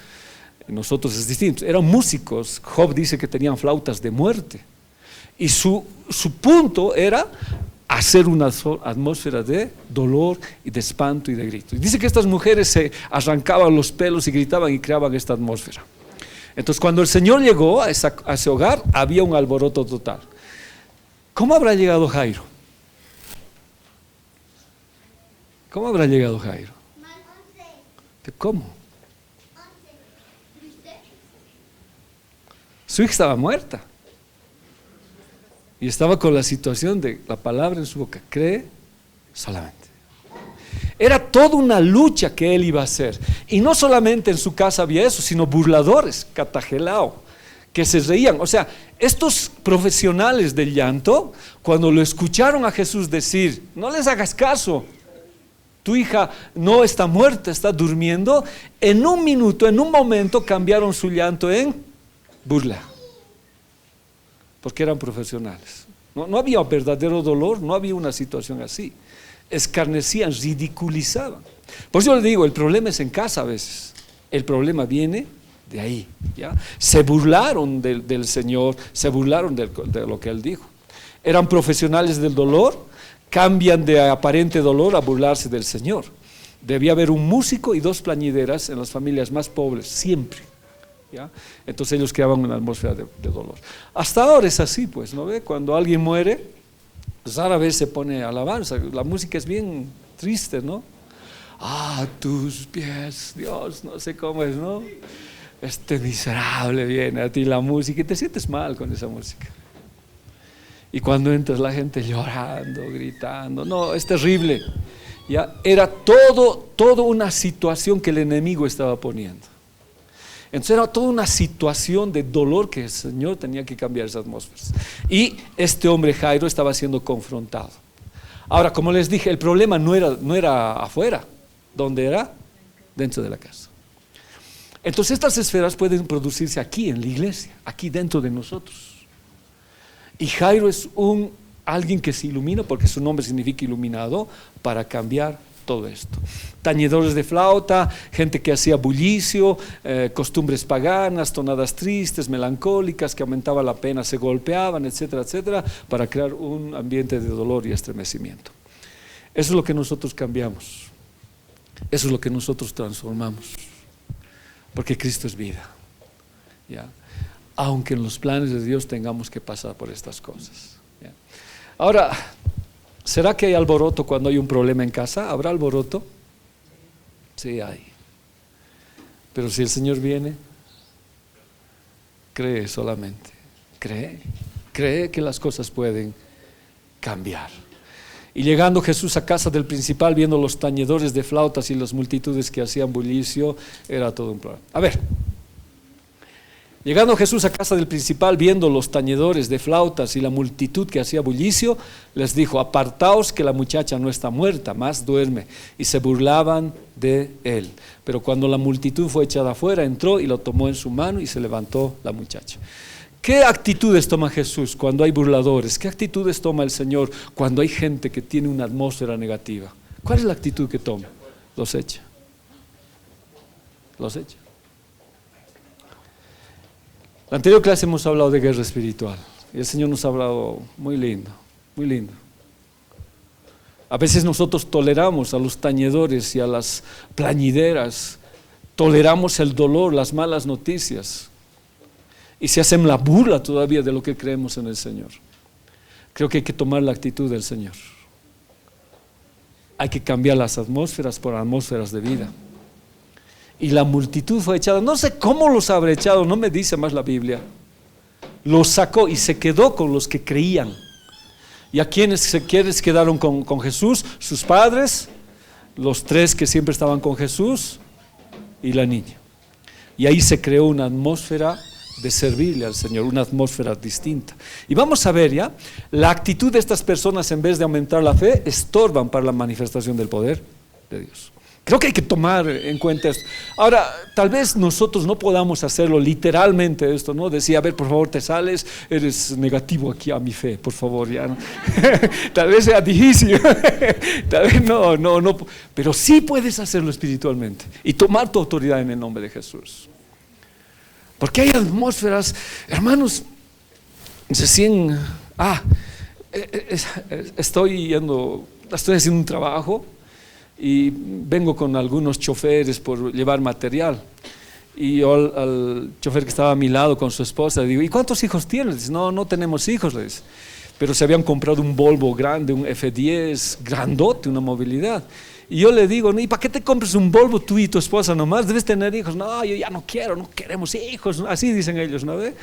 En nosotros es distinto. Eran músicos. Job dice que tenían flautas de muerte, y su punto era hacer una atmósfera de dolor y de espanto y de grito. Y dice que estas mujeres se arrancaban los pelos y gritaban y creaban esta atmósfera. Entonces, cuando el Señor llegó a ese hogar, había un alboroto total. ¿Cómo habrá llegado Jairo? ¿Cómo habrá llegado Jairo? ¿Cómo? Su hija estaba muerta. Y estaba con la situación de la palabra en su boca, cree solamente. Era toda una lucha que él iba a hacer. Y no solamente en su casa había eso, sino burladores, catagelao, que se reían. O sea, estos profesionales del llanto, cuando lo escucharon a Jesús decir, no les hagas caso, tu hija no está muerta, está durmiendo, en un minuto, en un momento cambiaron su llanto en burla. Porque eran profesionales. No había verdadero dolor, no había una situación así. Escarnecían, ridiculizaban. Por eso yo le digo, el problema es en casa a veces. El problema viene de ahí, ¿ya? Se burlaron del Señor, se burlaron de lo que Él dijo. Eran profesionales del dolor, cambian de aparente dolor a burlarse del Señor. Debía haber un músico y dos plañideras en las familias más pobres, siempre. ¿Ya? Entonces ellos creaban una atmósfera de dolor. Hasta ahora es así, pues, ¿no ve? Cuando alguien muere, rara vez se pone alabanza. La música es bien triste, ¿no? A tus pies, Dios, no sé cómo es, ¿no? Este miserable viene a ti la música y te sientes mal con esa música. Y cuando entras la gente llorando, gritando, no, es terrible. ¿Ya? Era todo una situación que el enemigo estaba poniendo. Entonces era toda una situación de dolor que el Señor tenía que cambiar esas atmósferas. Y este hombre Jairo estaba siendo confrontado. Ahora, como les dije, el problema no era afuera. ¿Dónde era? Dentro de la casa. Entonces estas esferas pueden producirse aquí en la iglesia, aquí dentro de nosotros. Y Jairo es alguien que se ilumina, porque su nombre significa iluminado, para cambiar todo esto. Tañedores de flauta, gente que hacía bullicio, costumbres paganas, tonadas tristes, melancólicas, que aumentaba la pena, se golpeaban, etcétera, etcétera, para crear un ambiente de dolor y estremecimiento. Eso es lo que nosotros cambiamos. Eso es lo que nosotros transformamos, porque Cristo es vida, ¿ya? Aunque en los planes de Dios tengamos que pasar por estas cosas, ¿ya? Ahora, ¿será que hay alboroto cuando hay un problema en casa? ¿Habrá alboroto? Sí hay. Pero si el Señor viene, cree solamente, cree que las cosas pueden cambiar. Y llegando Jesús a casa del principal, viendo los tañedores de flautas y las multitudes que hacían bullicio, era todo un problema. A ver, llegando Jesús a casa del principal, viendo los tañedores de flautas y la multitud que hacía bullicio, les dijo: apartaos, que la muchacha no está muerta, mas duerme. Y se burlaban de él. Pero cuando la multitud fue echada afuera, entró y lo tomó en su mano y se levantó la muchacha. ¿Qué actitudes toma Jesús cuando hay burladores? ¿Qué actitudes toma el Señor cuando hay gente que tiene una atmósfera negativa? ¿Cuál es la actitud que toma? Los echa. Los echa. La anterior clase hemos hablado de guerra espiritual y el Señor nos ha hablado muy lindo, muy lindo. A veces nosotros toleramos a los tañedores y a las plañideras, toleramos el dolor, las malas noticias, y se hacen la burla todavía de lo que creemos en el Señor. Creo que hay que tomar la actitud del Señor. Hay que cambiar las atmósferas por atmósferas de vida. Y la multitud fue echada, no sé cómo los habrá echado, no me dice más la Biblia. Los sacó y se quedó con los que creían. ¿Y a quienes quedaron con Jesús? Sus padres, los 3 que siempre estaban con Jesús y la niña. Y ahí se creó una atmósfera de servirle al Señor, una atmósfera distinta. Y vamos a ver ya, la actitud de estas personas, en vez de aumentar la fe, estorban para la manifestación del poder de Dios. Creo que hay que tomar en cuenta esto. Ahora, tal vez nosotros no podamos hacerlo literalmente esto, ¿no? Decir: a ver, por favor, te sales, eres negativo aquí a mi fe, por favor, ya, ¿no? Tal vez sea difícil, tal vez no, pero sí puedes hacerlo espiritualmente y tomar tu autoridad en el nombre de Jesús. Porque hay atmósferas, hermanos, estoy haciendo un trabajo y vengo con algunos choferes por llevar material. Y yo al chofer que estaba a mi lado con su esposa le digo: ¿y cuántos hijos tienes? Dice: no tenemos hijos, le dice. Pero se habían comprado un Volvo grande, un F10 grandote, una movilidad. Y yo le digo: ¿y para qué te compras un Volvo tú y tu esposa nomás? Debes tener hijos. No, yo ya no queremos hijos. Así dicen ellos, ¿no ve?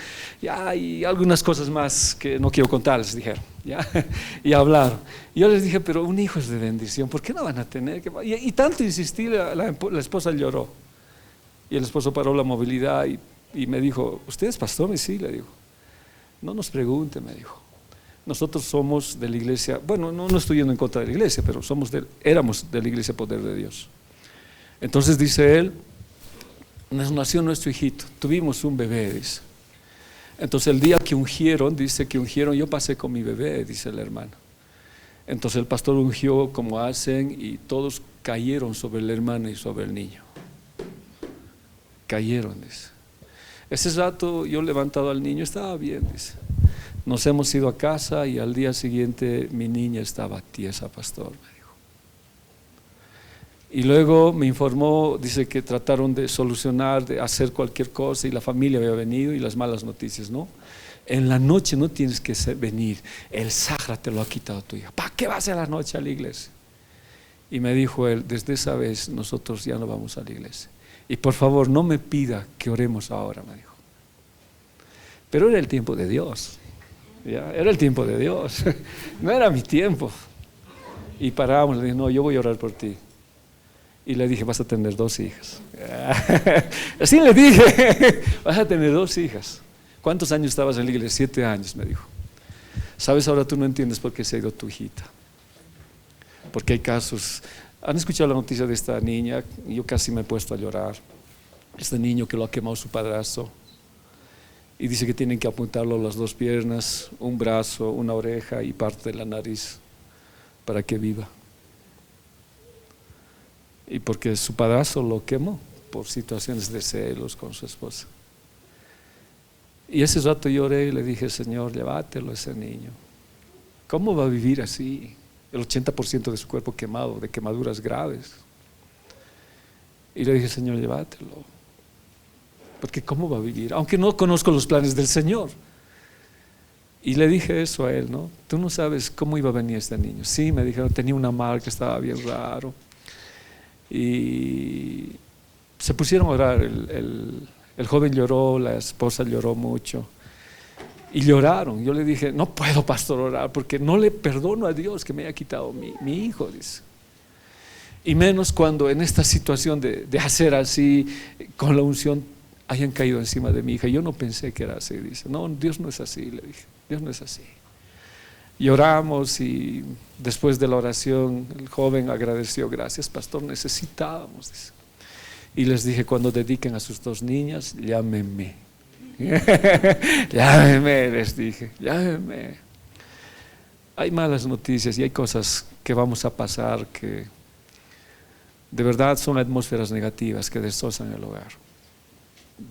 Ya, y algunas cosas más que no quiero contarles, dijeron. ¿Ya? Y hablaron. Y yo les dije: pero un hijo es de bendición, ¿por qué no van a tener? Y tanto insistí, la esposa lloró. Y el esposo paró la movilidad y me dijo: ¿usted es pastor? Y sí, le digo. No nos pregunte, me dijo. Nosotros somos de la iglesia, bueno, no estoy yendo en contra de la iglesia, pero éramos de la iglesia Poder de Dios. Entonces dice él: nació nuestro hijito, tuvimos un bebé, dice. Entonces el día que ungieron, yo pasé con mi bebé, dice el hermano. Entonces el pastor ungió como hacen y todos cayeron sobre el hermano y sobre el niño. Cayeron, dice. Ese rato yo levantado al niño, estaba bien, dice. Nos hemos ido a casa y al día siguiente mi niña estaba tiesa, pastor, me dijo. Y luego me informó, dice que trataron de solucionar, de hacer cualquier cosa y la familia había venido y las malas noticias, ¿no? En la noche no tienes que venir, el Sahara te lo ha quitado tu hija. ¿Para qué vas a la noche a la iglesia? Y me dijo él: desde esa vez nosotros ya no vamos a la iglesia. Y por favor no me pida que oremos ahora, me dijo. Pero era el tiempo de Dios. Ya, era el tiempo de Dios, no era mi tiempo. Y paramos, le dije: no, yo voy a orar por ti. Y le dije: vas a tener 2 hijas. Así le dije: vas a tener 2 hijas. ¿Cuántos años estabas en la iglesia? 7 años, me dijo. Sabes, ahora tú no entiendes por qué se ha ido tu hijita. Porque hay casos. ¿Han escuchado la noticia de esta niña? Yo casi me he puesto a llorar. Este niño que lo ha quemado su padrastro. Y dice que tienen que apuntarlo a las 2 piernas, un brazo, una oreja y parte de la nariz para que viva. Y porque su padrastro lo quemó por situaciones de celos con su esposa. Y ese rato lloré y le dije: Señor, llévatelo a ese niño. ¿Cómo va a vivir así? El 80% de su cuerpo quemado, de quemaduras graves. Y le dije, Señor, llévatelo. Porque ¿cómo va a vivir? Aunque no conozco los planes del Señor. Y le dije eso a él, ¿no? Tú no sabes cómo iba a venir este niño. Sí, me dijeron, tenía una marca, estaba bien raro. Y se pusieron a orar. El joven lloró, la esposa lloró mucho. Y lloraron. Yo le dije, no puedo, pastor, orar, porque no le perdono a Dios que me haya quitado mi hijo, dice. Y menos cuando en esta situación de hacer así, con la unción, hayan caído encima de mi hija. Yo no pensé que era así, dice. No, Dios no es así, le dije. Dios no es así. Y oramos, y después de la oración el joven agradeció, gracias, pastor, necesitábamos, dice. Y les dije, cuando dediquen a sus 2 niñas, llámenme. Llámenme, les dije, llámenme. Hay malas noticias y hay cosas que vamos a pasar que de verdad son atmósferas negativas que destrozan el hogar.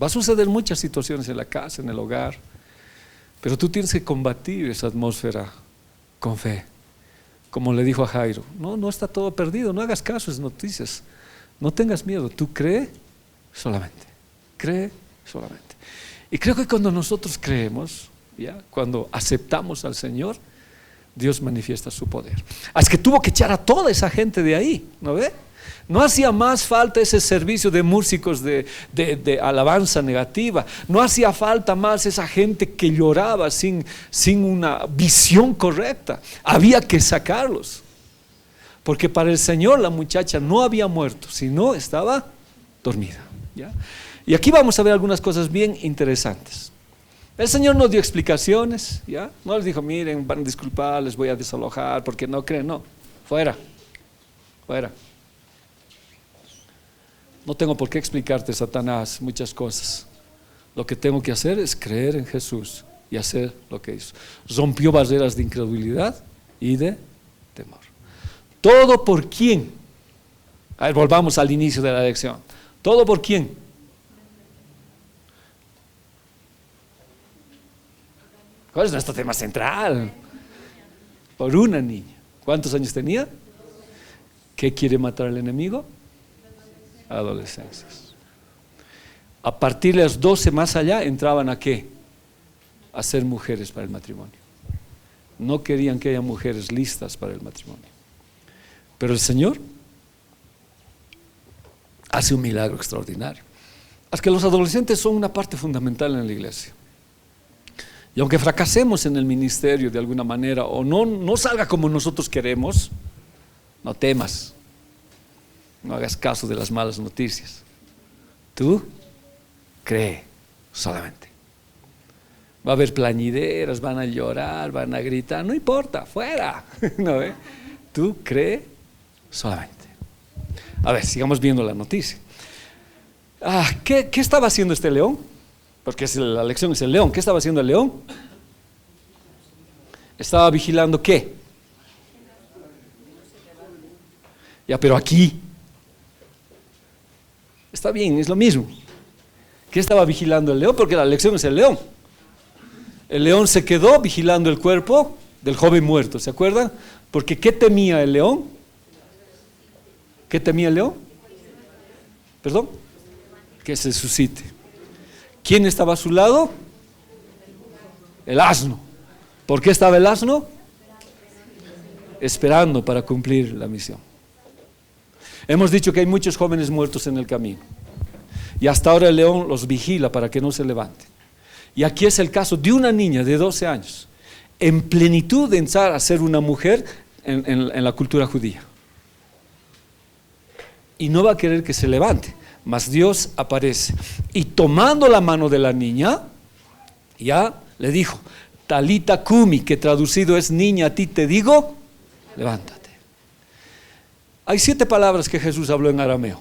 Va a suceder muchas situaciones en la casa, en el hogar, pero tú tienes que combatir esa atmósfera con fe. Como le dijo a Jairo, no está todo perdido, no hagas caso a esas noticias, no tengas miedo, tú cree solamente. Y creo que cuando nosotros creemos, ¿ya? Cuando aceptamos al Señor, Dios manifiesta su poder. Es que tuvo que echar a toda esa gente de ahí, ¿no ve? No hacía más falta ese servicio de músicos de alabanza negativa, no hacía falta más esa gente que lloraba sin una visión correcta. Había que sacarlos, porque para el Señor la muchacha no había muerto, sino estaba dormida, ¿ya? Y aquí vamos a ver algunas cosas bien interesantes. El Señor nos dio explicaciones, ¿ya? No les dijo, miren, van a disculpar, les voy a desalojar porque no creen, no, fuera. No tengo por qué explicarte, Satanás, muchas cosas. Lo que tengo que hacer es creer en Jesús y hacer lo que hizo. Rompió barreras de incredulidad y de temor. ¿Todo por quién? A ver, volvamos al inicio de la lección. ¿Todo por quién? ¿Cuál es nuestro tema central? Por una niña. ¿Cuántos años tenía? ¿Qué quiere matar al enemigo? Adolescencias. A partir de las 12 más allá entraban ¿a qué? A ser mujeres para el matrimonio. No querían que haya mujeres listas para el matrimonio. Pero el Señor hace un milagro extraordinario. Es que los adolescentes son una parte fundamental en la iglesia. Y aunque fracasemos en el ministerio de alguna manera o no salga como nosotros queremos, no temas, no hagas caso de las malas noticias. Tú cree solamente. Va a haber plañideras, van a llorar, van a gritar, no importa, fuera. ¿No, tú cree solamente. A ver, sigamos viendo la noticia. ¿Qué estaba haciendo este león? Porque la lección es el león. ¿Qué estaba haciendo el león? Estaba vigilando ¿qué? Ya, pero aquí está bien, es lo mismo. ¿Qué estaba vigilando el león? Porque la lección es el león. El león se quedó vigilando el cuerpo del joven muerto, ¿se acuerdan? Porque ¿qué temía el león? ¿Qué temía el león? ¿Perdón? Que se suscite. ¿Quién estaba a su lado? El asno. ¿Por qué estaba el asno? Esperando para cumplir la misión. Hemos dicho que hay muchos jóvenes muertos en el camino. Y hasta ahora el león los vigila para que no se levanten. Y aquí es el caso de una niña de 12 años, en plenitud de entrar a ser una mujer en la cultura judía. Y no va a querer que se levante. Mas Dios aparece y tomando la mano de la niña, ya le dijo, Talita Kumi, que traducido es niña, a ti te digo, levántate. Hay 7 palabras que Jesús habló en arameo.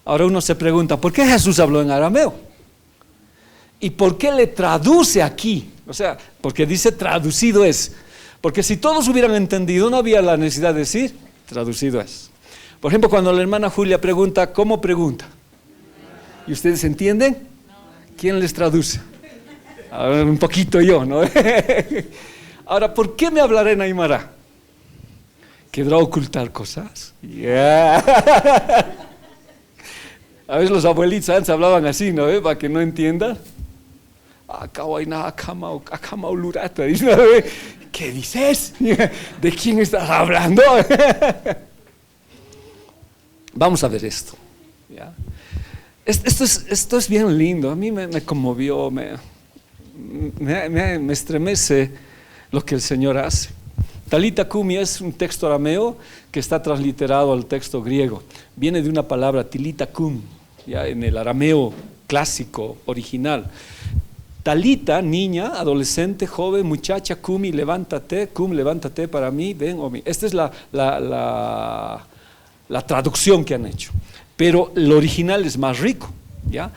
Ahora uno se pregunta, ¿por qué Jesús habló en arameo? ¿Y por qué le traduce aquí? O sea, porque dice traducido es. Porque si todos hubieran entendido, no había la necesidad de decir traducido es. Por ejemplo, cuando la hermana Julia pregunta, ¿cómo pregunta? ¿Y ustedes entienden? ¿Quién les traduce? Un poquito yo, ¿no? Ahora, ¿por qué me hablará en Aymara? ¿Querrá ocultar cosas? Yeah. A veces los abuelitos antes hablaban así, ¿no? Para que no entienda. ¿Qué dices? ¿De quién estás hablando? Vamos a ver esto. ¿Ya? Esto es bien lindo. A mí me conmovió, me estremece lo que el Señor hace. Talita Kumi es un texto arameo que está transliterado al texto griego. Viene de una palabra tilita kum, ya en el arameo clásico, original. Talita, niña, adolescente, joven, muchacha, Kumi, levántate, Kum, levántate para mí, ven, o mí. Esta es la traducción que han hecho. Pero el original es más rico, ¿ya?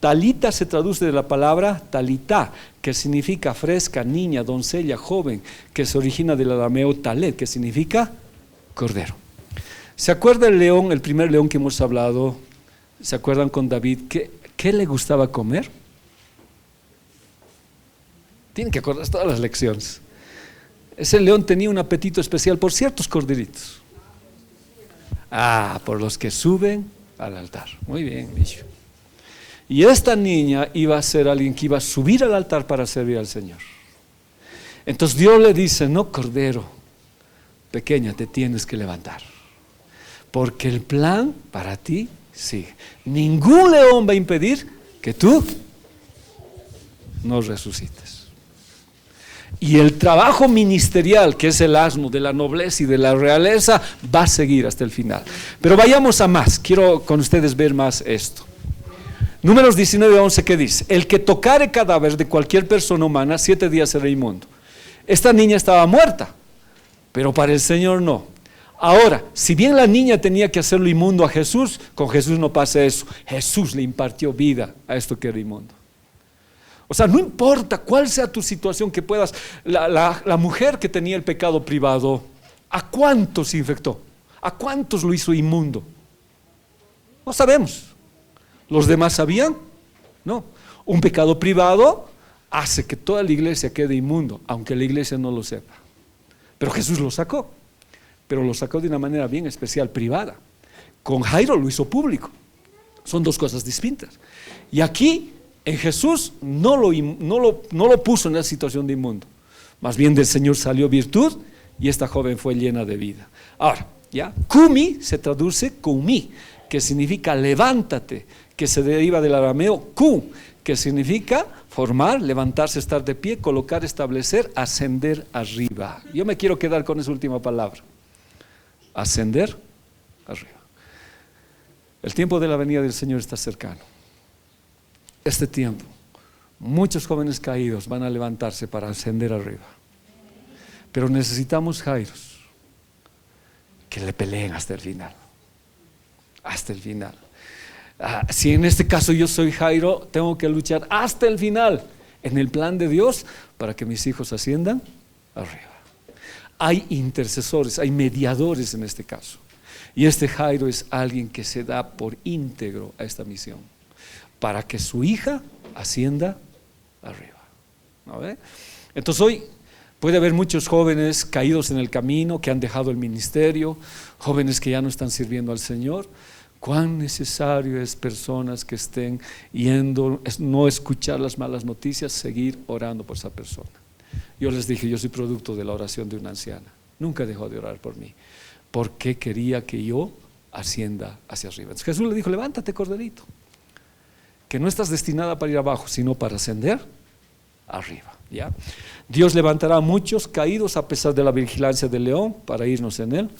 Talita se traduce de la palabra talita, que significa fresca, niña, doncella, joven, que se origina del arameo talet, que significa cordero. ¿Se acuerda el león, el primer león que hemos hablado? ¿Se acuerdan con David? ¿Qué le gustaba comer? Tienen que acordarse todas las lecciones. Ese león tenía un apetito especial por ciertos corderitos. Por los que suben al altar. Muy bien, dicho. Y esta niña iba a ser alguien que iba a subir al altar para servir al Señor. Entonces Dios le dice: no, cordero, pequeña, te tienes que levantar, porque el plan para ti sigue. Ningún león va a impedir que tú no resucites. Y el trabajo ministerial, que es el asno de la nobleza y de la realeza, va a seguir hasta el final. Pero vayamos a más, quiero con ustedes ver más esto. Números 19:11, ¿qué dice? El que tocare cadáver de cualquier persona humana, 7 días será inmundo. Esta niña estaba muerta, pero para el Señor no. Ahora, si bien la niña tenía que hacerlo inmundo a Jesús, con Jesús no pasa eso. Jesús le impartió vida a esto que era inmundo. O sea, no importa cuál sea tu situación que puedas, la mujer que tenía el pecado privado, ¿a cuántos infectó? ¿A cuántos lo hizo inmundo? No sabemos. ¿Los demás sabían? No. Un pecado privado hace que toda la iglesia quede inmundo, aunque la iglesia no lo sepa. Pero Jesús lo sacó, pero lo sacó de una manera bien especial, privada. Con Jairo lo hizo público. Son dos cosas distintas. Y aquí en Jesús no lo puso en la situación de inmundo. Más bien del Señor salió virtud y esta joven fue llena de vida. Ahora, ya, Kumi se traduce Kumi, que significa levántate, que se deriva del arameo Ku, que significa formar, levantarse, estar de pie, colocar, establecer, ascender arriba. Yo me quiero quedar con esa última palabra. Ascender arriba. El tiempo de la venida del Señor está cercano. Este tiempo, muchos jóvenes caídos van a levantarse para ascender arriba. Pero necesitamos jairos que le peleen hasta el final. Hasta el final. Si en este caso yo soy Jairo, tengo que luchar hasta el final en el plan de Dios para que mis hijos asciendan arriba. Hay intercesores, hay mediadores en este caso. Y este Jairo es alguien que se da por íntegro a esta misión, para que su hija ascienda arriba. ¿No ve? Entonces hoy puede haber muchos jóvenes caídos en el camino, que han dejado el ministerio, jóvenes que ya no están sirviendo al Señor. Cuán necesario es personas que estén yendo, no escuchar las malas noticias, seguir orando por esa persona. Yo les dije, yo soy producto de la oración de una anciana. Nunca dejó de orar por mí, porque quería que yo ascienda hacia arriba. Entonces Jesús le dijo: levántate, corderito, que no estás destinada para ir abajo, sino para ascender arriba. ¿Ya? Dios levantará a muchos caídos a pesar de la vigilancia del león para irnos en el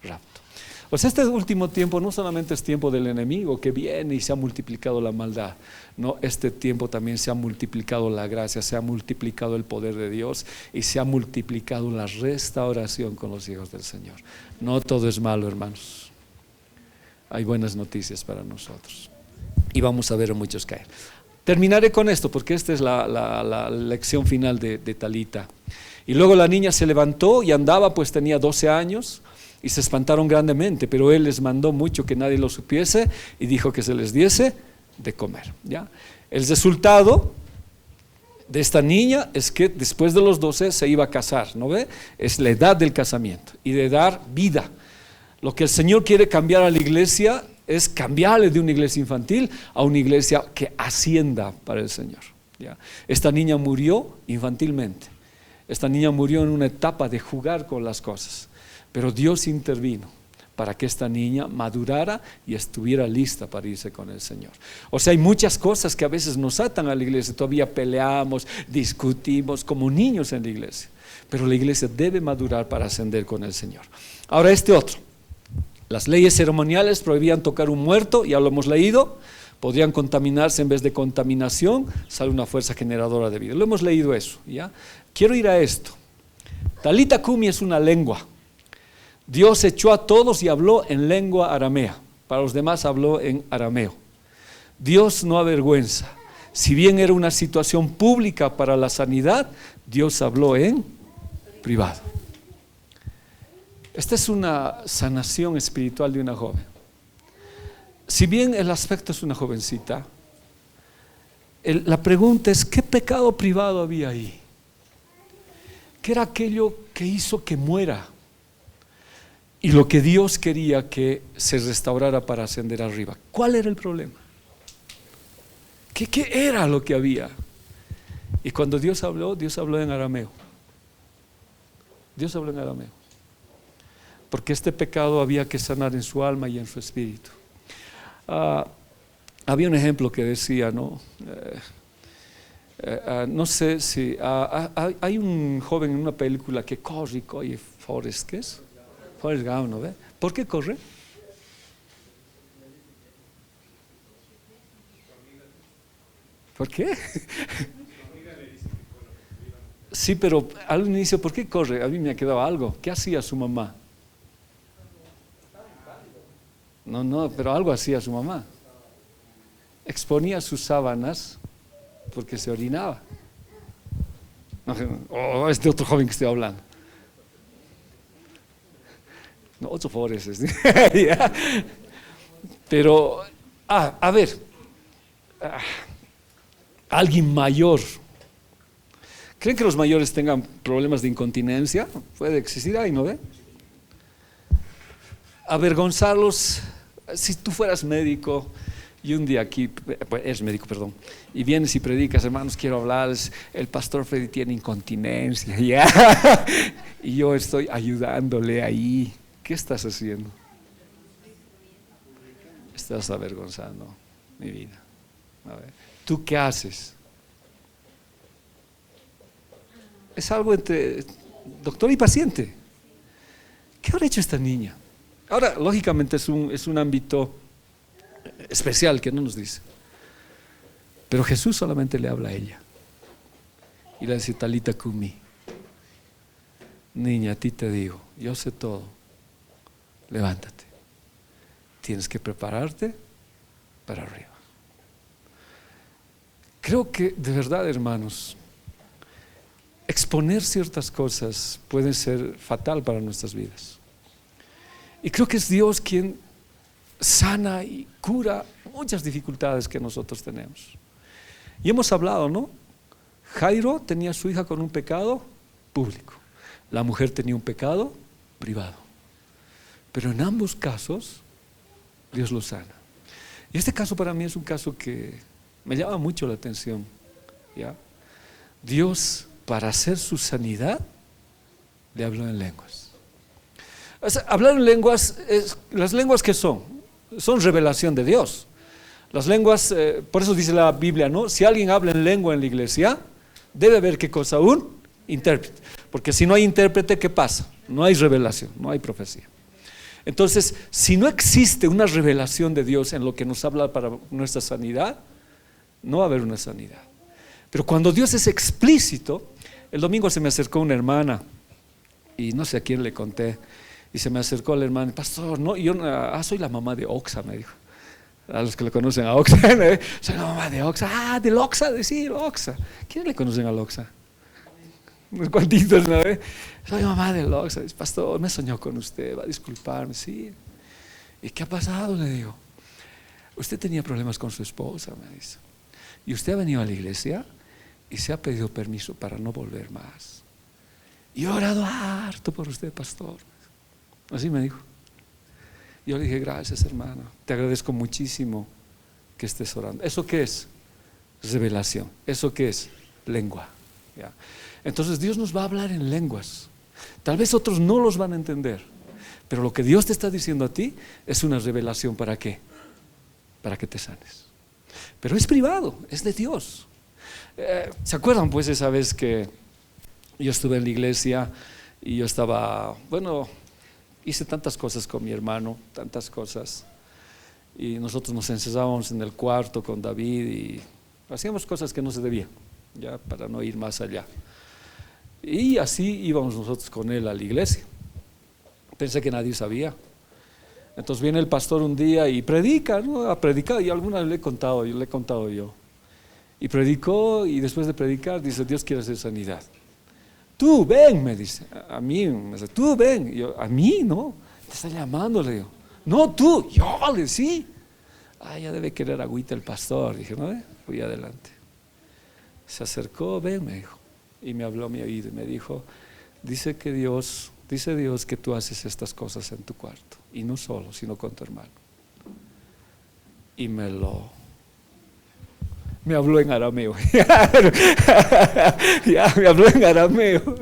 rapto. Pues este último tiempo no solamente es tiempo del enemigo que viene y se ha multiplicado la maldad, no, este tiempo también se ha multiplicado la gracia, se ha multiplicado el poder de Dios y se ha multiplicado la restauración con los hijos del Señor. No todo es malo, hermanos. Hay buenas noticias para nosotros y vamos a ver a muchos caer. Terminaré con esto porque esta es la lección final de Talita. Y luego la niña se levantó y andaba, pues tenía 12 años. Y se espantaron grandemente, pero él les mandó mucho que nadie lo supiese y dijo que se les diese de comer. ¿Ya? El resultado de esta niña es que después de los 12 se iba a casar, ¿no ve? Es la edad del casamiento y de dar vida. Lo que el Señor quiere cambiar a la iglesia es cambiarle de una iglesia infantil a una iglesia que ascienda para el Señor, ¿ya? Esta niña murió infantilmente. Esta niña murió en una etapa de jugar con las cosas, pero Dios intervino para que esta niña madurara y estuviera lista para irse con el Señor. O sea, hay muchas cosas que a veces nos atan a la iglesia. Todavía peleamos, discutimos como niños en la iglesia, pero la iglesia debe madurar para ascender con el Señor. Ahora este otro, las leyes ceremoniales prohibían tocar un muerto, ya lo hemos leído. Podrían contaminarse, en vez de contaminación sale una fuerza generadora de vida. Lo hemos leído eso, ¿ya? Quiero ir a esto. Talita Kumi es una lengua. Dios echó a todos y habló en lengua aramea. Para los demás habló en arameo. Dios no avergüenza. Si bien era una situación pública para la sanidad, Dios habló en privado. Esta es una sanación espiritual de una joven. Si bien el aspecto es una jovencita, la pregunta es: ¿qué pecado privado había ahí? ¿Qué era aquello que hizo que muera? Y lo que Dios quería que se restaurara para ascender arriba. ¿Cuál era el problema? ¿Qué era lo que había? Y cuando Dios habló en arameo. Dios habló en arameo. Porque este pecado había que sanar en su alma y en su espíritu. Había un ejemplo que decía, ¿no? No sé si hay un joven en una película que corre, Forrest, ¿qué es? Forrest Gump, ¿no ve? ¿Por qué corre? ¿Por qué? Sí, pero al inicio, ¿por qué corre? A mí me ha quedado algo. ¿Qué hacía su mamá? No, pero algo hacía su mamá. Exponía sus sábanas porque se orinaba. No, es de otro joven que estoy hablando. No, otro Forrest. Pero, a ver, alguien mayor. ¿Creen que los mayores tengan problemas de incontinencia? Puede existir ahí, ¿no ve? Avergonzarlos. Si tú fueras médico y un día aquí, eres médico, perdón, y vienes y predicas: hermanos, quiero hablarles, el pastor Freddy tiene incontinencia, ¿ya? Y yo estoy ayudándole ahí. ¿Qué estás haciendo? Estás avergonzando mi vida. A ver, ¿tú qué haces? Es algo entre doctor y paciente. ¿Qué habrá hecho esta niña? Ahora, lógicamente es un ámbito especial que no nos dice. Pero Jesús solamente le habla a ella. Y le dice: Talita Kumi, niña, a ti te digo, yo sé todo. Levántate. Tienes que prepararte para arriba. Creo que de verdad, hermanos, exponer ciertas cosas puede ser fatal para nuestras vidas. Y creo que es Dios quien sana y cura muchas dificultades que nosotros tenemos. Y hemos hablado, ¿no? Jairo tenía a su hija con un pecado público. La mujer tenía un pecado privado. Pero en ambos casos, Dios lo sana. Y este caso para mí es un caso que me llama mucho la atención, ¿ya? Dios, para hacer su sanidad, le habló en lenguas. O sea, hablar en lenguas, las lenguas que son revelación de Dios. Las lenguas, por eso dice la Biblia, ¿no? Si alguien habla en lengua en la iglesia, debe haber ¿qué cosa? Un intérprete. Porque si no hay intérprete, ¿qué pasa? No hay revelación, no hay profecía. Entonces, si no existe una revelación de Dios en lo que nos habla para nuestra sanidad, no va a haber una sanidad. Pero cuando Dios es explícito, el domingo se me acercó una hermana y no sé a quién le conté. Y se me acercó la hermana: pastor, no, yo soy la mamá de Oxa, me dijo. A los que le conocen a Oxa, soy la mamá de Oxa. Del Oxa, sí, Oxa. ¿Quiénes le conocen al Oxa? Unos cuantitos, ¿no? Soy mamá del Oxa. Dice: pastor, me soñó con usted, va a disculparme, sí. ¿Y qué ha pasado? Le digo: usted tenía problemas con su esposa, me dice. Y usted ha venido a la iglesia y se ha pedido permiso para no volver más. Y he orado harto por usted, pastor. Así me dijo. Yo le dije, gracias hermana, te agradezco muchísimo que estés orando. ¿Eso qué es? Revelación. ¿Eso qué es? Lengua. ¿Ya? Entonces Dios nos va a hablar en lenguas. Tal vez otros no los van a entender, pero lo que Dios te está diciendo a ti es una revelación. ¿Para qué? Para que te sanes. Pero es privado, es de Dios. ¿Se acuerdan pues esa vez que yo estuve en la iglesia y yo estaba, hice tantas cosas con mi hermano, tantas cosas, y nosotros nos encerrábamos en el cuarto con David y hacíamos cosas que no se debían, ya, para no ir más allá. Y así íbamos nosotros con él a la iglesia. Pensé que nadie sabía. Entonces viene el pastor un día y predica, ¿no? Ha predicado, y alguna vez le he contado yo. Y predicó, y después de predicar dice, Dios quiere hacer sanidad. Tú ven, me dice, a mí, me dice, tú ven. Y yo, a mí, ¿no? Te está llamando, le digo. No, tú, yo, le sí. Ya debe querer agüita el pastor. Dije, no, fui adelante. Se acercó, ven, me dijo. Y me habló a mi oído y me dijo, dice Dios que tú haces estas cosas en tu cuarto. Y no solo, sino con tu hermano. Y me habló en arameo. Ya, me habló en arameo.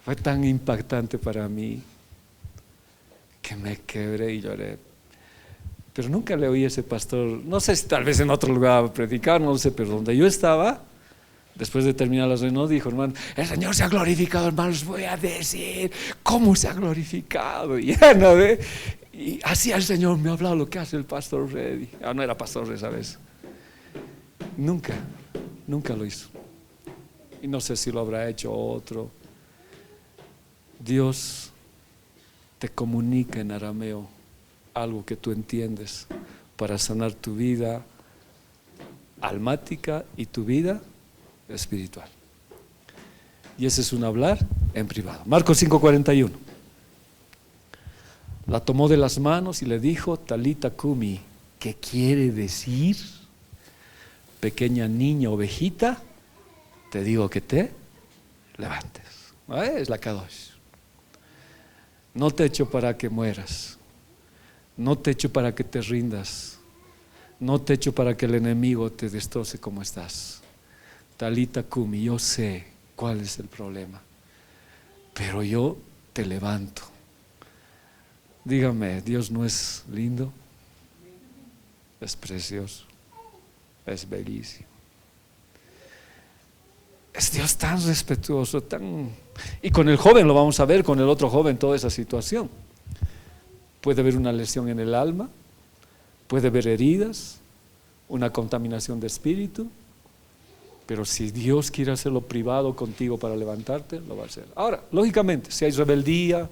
Fue tan impactante para mí que me quebré y lloré. Pero nunca le oí a ese pastor, no sé si tal vez en otro lugar a predicar, no sé, pero donde yo estaba, después de terminar la reunión, dijo, hermano, el Señor se ha glorificado, hermano, les voy a decir cómo se ha glorificado. Y ya no ve. Y así el Señor me ha hablado lo que hace el pastor Reddy. No era pastor esa vez. Nunca lo hizo. Y no sé si lo habrá hecho otro. Dios te comunica en arameo algo que tú entiendes para sanar tu vida almática y tu vida espiritual. Y ese es un hablar en privado. Marcos 5:41. La tomó de las manos y le dijo, Talita Kumi, ¿qué quiere decir? Pequeña niña ovejita, te digo que te levantes. Es la Kadosh. No te echo para que mueras, no te echo para que te rindas, no te echo para que el enemigo te destroce como estás. Talita Kumi, yo sé cuál es el problema, pero yo te levanto. Dígame, ¿Dios no es lindo? Es precioso, es bellísimo. Es Dios tan respetuoso, y con el joven lo vamos a ver, con el otro joven, toda esa situación. Puede haber una lesión en el alma, puede haber heridas, una contaminación de espíritu, pero si Dios quiere hacerlo privado contigo para levantarte, lo va a hacer. Ahora, lógicamente, si hay rebeldía,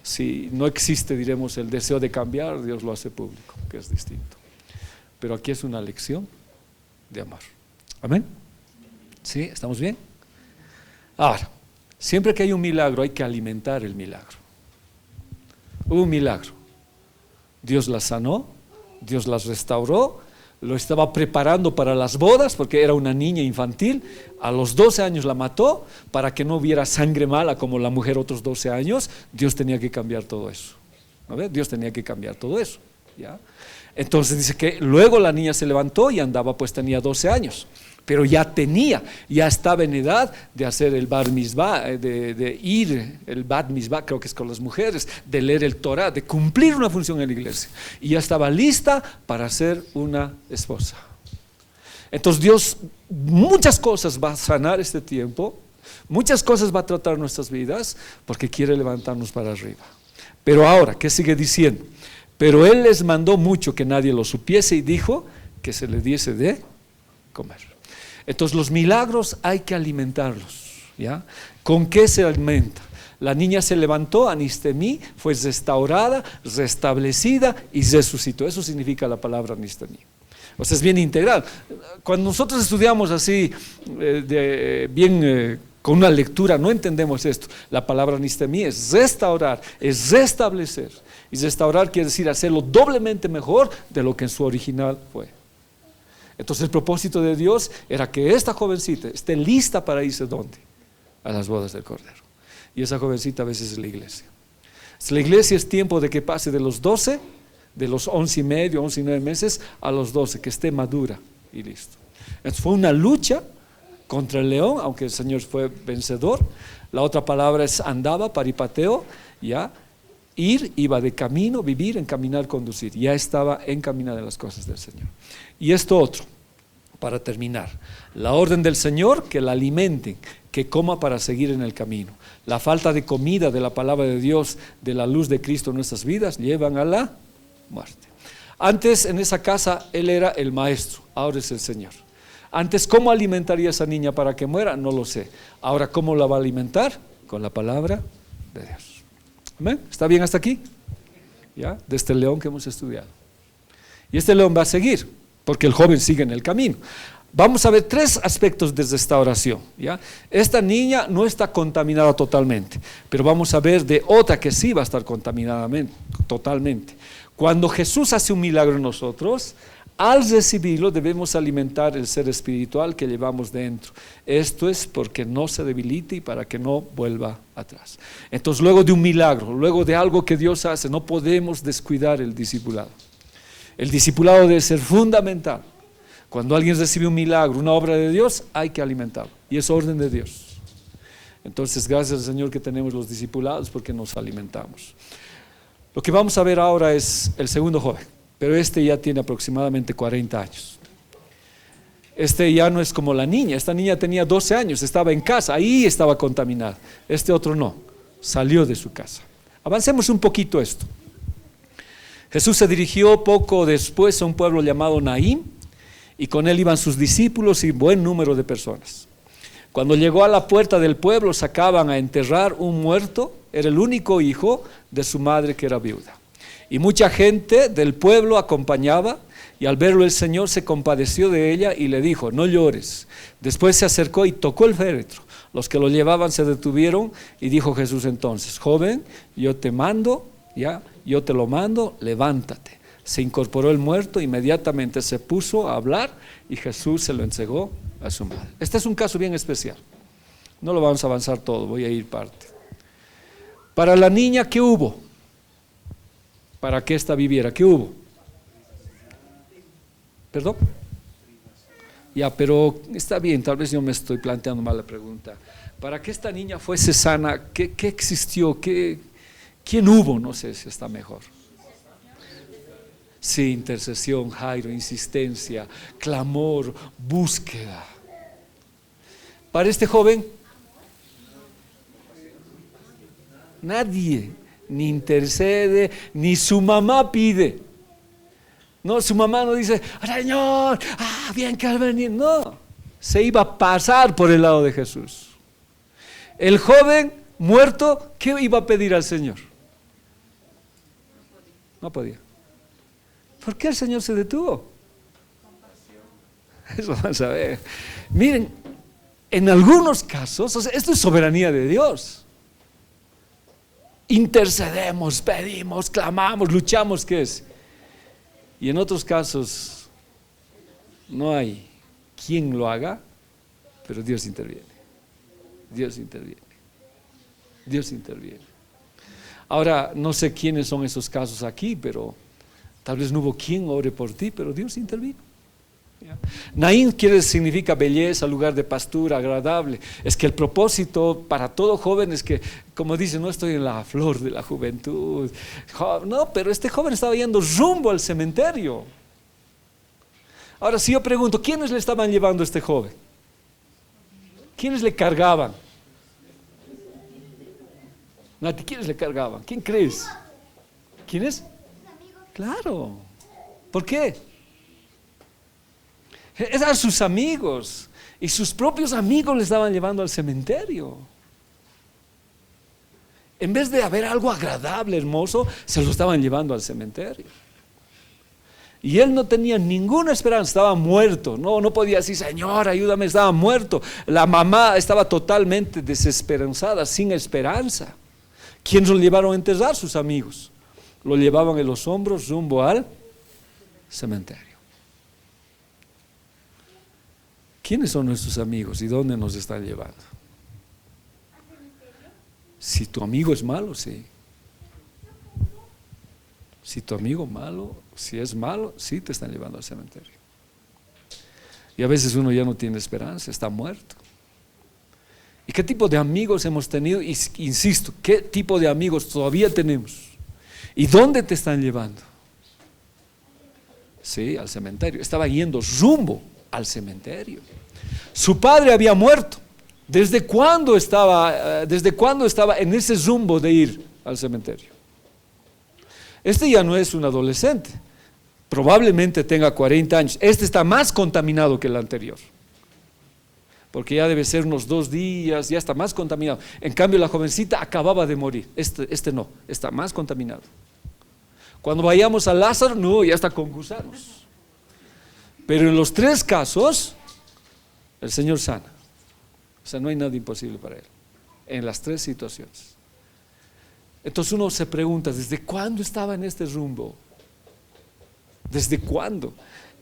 si no existe, diremos, el deseo de cambiar, Dios lo hace público, que es distinto. Pero aquí es una lección de amor. Amén. ¿Sí? ¿Estamos bien? Ahora, siempre que hay un milagro hay que alimentar el milagro. Hubo un milagro, Dios la sanó, Dios las restauró, lo estaba preparando para las bodas porque era una niña infantil. A los 12 años la mató para que no hubiera sangre mala como la mujer otros 12 años. Dios tenía que cambiar todo eso, ¿no ves? Dios tenía que cambiar todo eso, ¿ya? Entonces dice que luego la niña se levantó y andaba, pues tenía 12 años, pero ya estaba en edad de hacer el bar mitzvah, de ir, el bat mitzvah creo que es con las mujeres, de leer el Torah, de cumplir una función en la iglesia, y ya estaba lista para ser una esposa. Entonces Dios muchas cosas va a sanar este tiempo, muchas cosas va a tratar nuestras vidas, porque quiere levantarnos para arriba. Pero ahora, ¿qué sigue diciendo? Pero Él les mandó mucho que nadie lo supiese y dijo que se le diese de comer. Entonces los milagros hay que alimentarlos, ¿ya? ¿Con qué se alimenta? La niña se levantó, anistemí, fue restaurada, restablecida y resucitó. Eso significa la palabra anistemí. O sea, es bien integral. Cuando nosotros estudiamos así, con una lectura, no entendemos esto. La palabra anistemí es restaurar, es restablecer. Y restaurar quiere decir hacerlo doblemente mejor de lo que en su original fue. Entonces el propósito de Dios era que esta jovencita esté lista para irse ¿dónde? A las bodas del Cordero. Y esa jovencita a veces es la iglesia. La iglesia es tiempo de que pase de los 12, de los 11 y medio, 11 y 9 meses, a los 12, que esté madura y listo. Entonces fue una lucha contra el león, aunque el Señor fue vencedor. La otra palabra es andaba, paripateo, ya. Ir, iba de camino, vivir, encaminar, conducir. Ya estaba encaminada en las cosas del Señor. Y esto otro, para terminar, la orden del Señor, que la alimenten, que coma para seguir en el camino. La falta de comida de la palabra de Dios, de la luz de Cristo en nuestras vidas, llevan a la muerte. Antes en esa casa Él era el maestro, ahora es el Señor. Antes, ¿cómo alimentaría a esa niña para que muera? No lo sé. Ahora, ¿cómo la va a alimentar? Con la palabra de Dios. ¿Amén? ¿Está bien hasta aquí? ¿Ya? De este león que hemos estudiado. Y este león va a seguir, porque el joven sigue en el camino. Vamos a ver 3 aspectos desde esta oración, ¿ya? Esta niña no está contaminada totalmente, pero vamos a ver de otra que sí va a estar contaminada totalmente. Cuando Jesús hace un milagro en nosotros, al recibirlo debemos alimentar el ser espiritual que llevamos dentro. Esto es porque no se debilite y para que no vuelva atrás. Entonces, luego de un milagro, luego de algo que Dios hace, no podemos descuidar el discipulado. El discipulado debe ser fundamental. Cuando alguien recibe un milagro, una obra de Dios, hay que alimentarlo. Y es orden de Dios. Entonces, gracias al Señor que tenemos los discipulados porque nos alimentamos. Lo que vamos a ver ahora es el segundo joven. Pero este ya tiene aproximadamente 40 años. Este ya no es como la niña. Esta niña tenía 12 años, estaba en casa, ahí estaba contaminada. Este otro no, salió de su casa. Avancemos un poquito esto. Jesús se dirigió poco después a un pueblo llamado Naín, y con él iban sus discípulos y buen número de personas. Cuando llegó a la puerta del pueblo, sacaban a enterrar un muerto. Era el único hijo de su madre que era viuda. Y mucha gente del pueblo acompañaba, y al verlo el Señor se compadeció de ella y le dijo: no llores. Después se acercó y tocó el féretro. Los que lo llevaban se detuvieron, y dijo Jesús entonces: joven, yo te mando, ya, yo te lo mando, levántate. Se incorporó el muerto, inmediatamente se puso a hablar, y Jesús se lo entregó a su madre. Este es un caso bien especial. No lo vamos a avanzar todo, voy a ir parte. Para la niña, ¿qué hubo? Para que ésta viviera, ¿qué hubo? ¿Perdón? Ya, pero está bien, tal vez yo me estoy planteando mal la pregunta. Para que esta niña fuese sana, ¿qué existió? ¿Quién hubo? No sé si está mejor. Sí, intercesión, Jairo, insistencia, clamor, búsqueda. Para este joven, nadie ni intercede, ni su mamá pide. No, su mamá no dice: Señor, bien que al venir. No, se iba a pasar por el lado de Jesús. El joven muerto, ¿qué iba a pedir al Señor? No podía. ¿Por qué el Señor se detuvo? Eso vamos a ver. Miren, en algunos casos, o sea, esto es soberanía de Dios. Intercedemos, pedimos, clamamos, luchamos, ¿qué es? Y en otros casos no hay quien lo haga, pero Dios interviene. Dios interviene. Dios interviene. Ahora, no sé quiénes son esos casos aquí, pero tal vez no hubo quien ore por ti, pero Dios intervino. Naín significa belleza, lugar de pastura, agradable. Es que el propósito para todo joven es que, como dice, no estoy en la flor de la juventud. No, pero este joven estaba yendo rumbo al cementerio. Ahora, si yo pregunto, ¿quiénes le estaban llevando a este joven? ¿Quiénes le cargaban? Nati, ¿quiénes le cargaban? ¿Quién crees? ¿Quiénes? Claro. ¿Por qué? Eran sus amigos, y sus propios amigos le estaban llevando al cementerio. En vez de haber algo agradable, hermoso, se lo estaban llevando al cementerio. Y él no tenía ninguna esperanza, estaba muerto. No podía decir: Señor, ayúdame, estaba muerto. La mamá estaba totalmente desesperanzada, sin esperanza. ¿Quiénes lo llevaron a enterrar? Sus amigos. Lo llevaban en los hombros rumbo al cementerio. ¿Quiénes son nuestros amigos y dónde nos están llevando? Si tu amigo es malo, sí. Si tu amigo malo, si es malo, sí te están llevando al cementerio. Y a veces uno ya no tiene esperanza, está muerto. ¿Y qué tipo de amigos hemos tenido? Y, insisto, ¿qué tipo de amigos todavía tenemos? ¿Y dónde te están llevando? Sí, al cementerio. Estaba yendo rumbo al cementerio. Su padre había muerto. ¿Desde cuándo estaba en ese rumbo de ir al cementerio? Este ya no es un adolescente. Probablemente tenga 40 años. Este está más contaminado que el anterior. Porque ya debe ser unos 2 días, ya está más contaminado. En cambio, la jovencita acababa de morir. Este no, está más contaminado. Cuando vayamos a Lázaro, no, ya está con gusanos. Pero en los 3 casos, el Señor sana. O sea, no hay nada imposible para Él. En las 3 situaciones. Entonces uno se pregunta, ¿desde cuándo estaba en este rumbo? ¿Desde cuándo?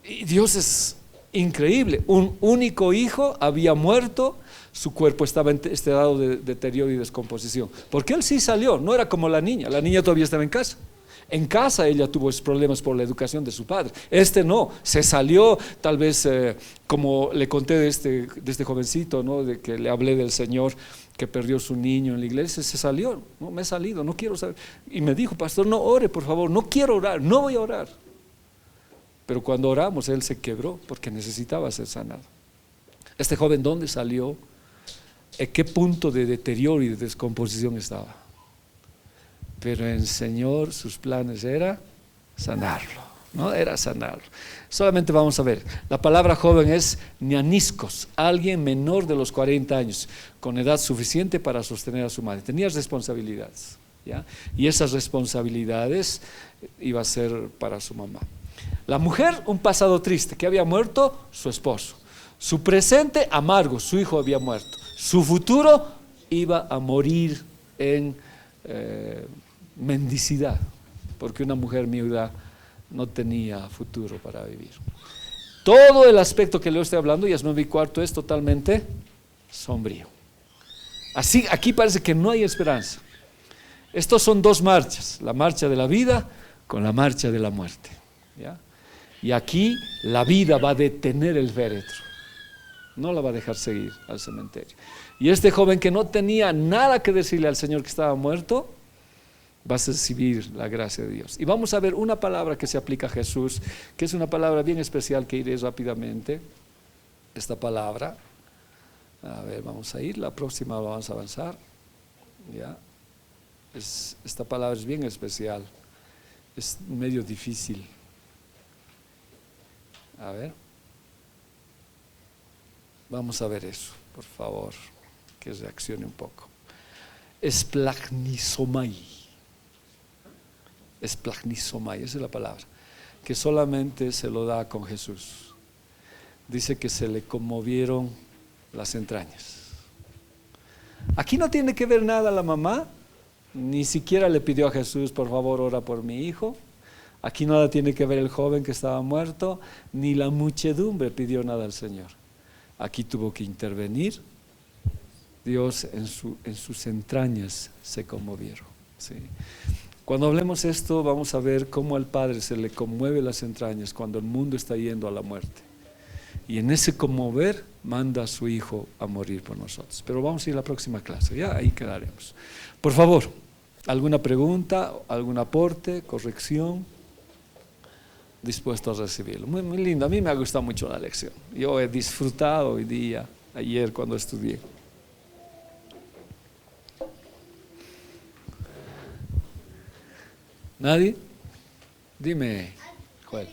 Y Dios es increíble. Un único hijo había muerto, su cuerpo estaba en estado de deterioro y descomposición. Porque él sí salió, no era como la niña todavía estaba en casa. En casa ella tuvo problemas por la educación de su padre. Este no, se salió, tal vez como le conté de este jovencito, ¿no? De que le hablé del Señor que perdió su niño en la iglesia, se salió, no me he salido, no quiero saber. Y me dijo, pastor, no ore por favor, no quiero orar, no voy a orar. Pero cuando oramos, él se quebró porque necesitaba ser sanado. Este joven, ¿dónde salió? ¿En qué punto de deterioro y de descomposición estaba? Pero el Señor, sus planes era sanarlo, ¿no? Era sanarlo. Solamente vamos a ver, la palabra joven es nianiscos, alguien menor de los 40 años, con edad suficiente para sostener a su madre. Tenía responsabilidades, ¿ya? Y esas responsabilidades iba a ser para su mamá. La mujer, un pasado triste, que había muerto su esposo. Su presente, amargo, su hijo había muerto. Su futuro, iba a morir en mendicidad, porque una mujer viuda no tenía futuro para vivir. Todo el aspecto que le estoy hablando, y es 9:15, es totalmente sombrío. Así, aquí parece que no hay esperanza. Estos son 2 marchas, la marcha de la vida con la marcha de la muerte, ¿ya? Y aquí la vida va a detener el féretro, no la va a dejar seguir al cementerio. Y este joven que no tenía nada que decirle al Señor que estaba muerto, va a recibir la gracia de Dios. Y vamos a ver una palabra que se aplica a Jesús, que es una palabra bien especial, que iré rápidamente. Esta palabra, a ver, vamos a ir, la próxima vamos a avanzar, ¿ya? Esta palabra es bien especial, es medio difícil. A ver, vamos a ver eso, por favor, que reaccione un poco. Esplagnisomai, esa es la palabra, que solamente se lo da con Jesús. Dice que se le conmovieron las entrañas. Aquí no tiene que ver nada la mamá, ni siquiera le pidió a Jesús, por favor, ora por mi hijo. Aquí nada tiene que ver el joven que estaba muerto, ni la muchedumbre pidió nada al Señor. Aquí tuvo que intervenir. Dios en sus entrañas se conmovieron, ¿sí? Cuando hablemos esto, vamos a ver cómo al Padre se le conmueve las entrañas cuando el mundo está yendo a la muerte. Y en ese conmover manda a su Hijo a morir por nosotros. Pero vamos a ir a la próxima clase, ya ahí quedaremos. Por favor, ¿alguna pregunta, algún aporte, corrección? Dispuesto a recibirlo. Muy, muy lindo, a mí me ha gustado mucho la lección. Yo he disfrutado hoy día, ayer cuando estudié. ¿Nadie? Dime, Joel.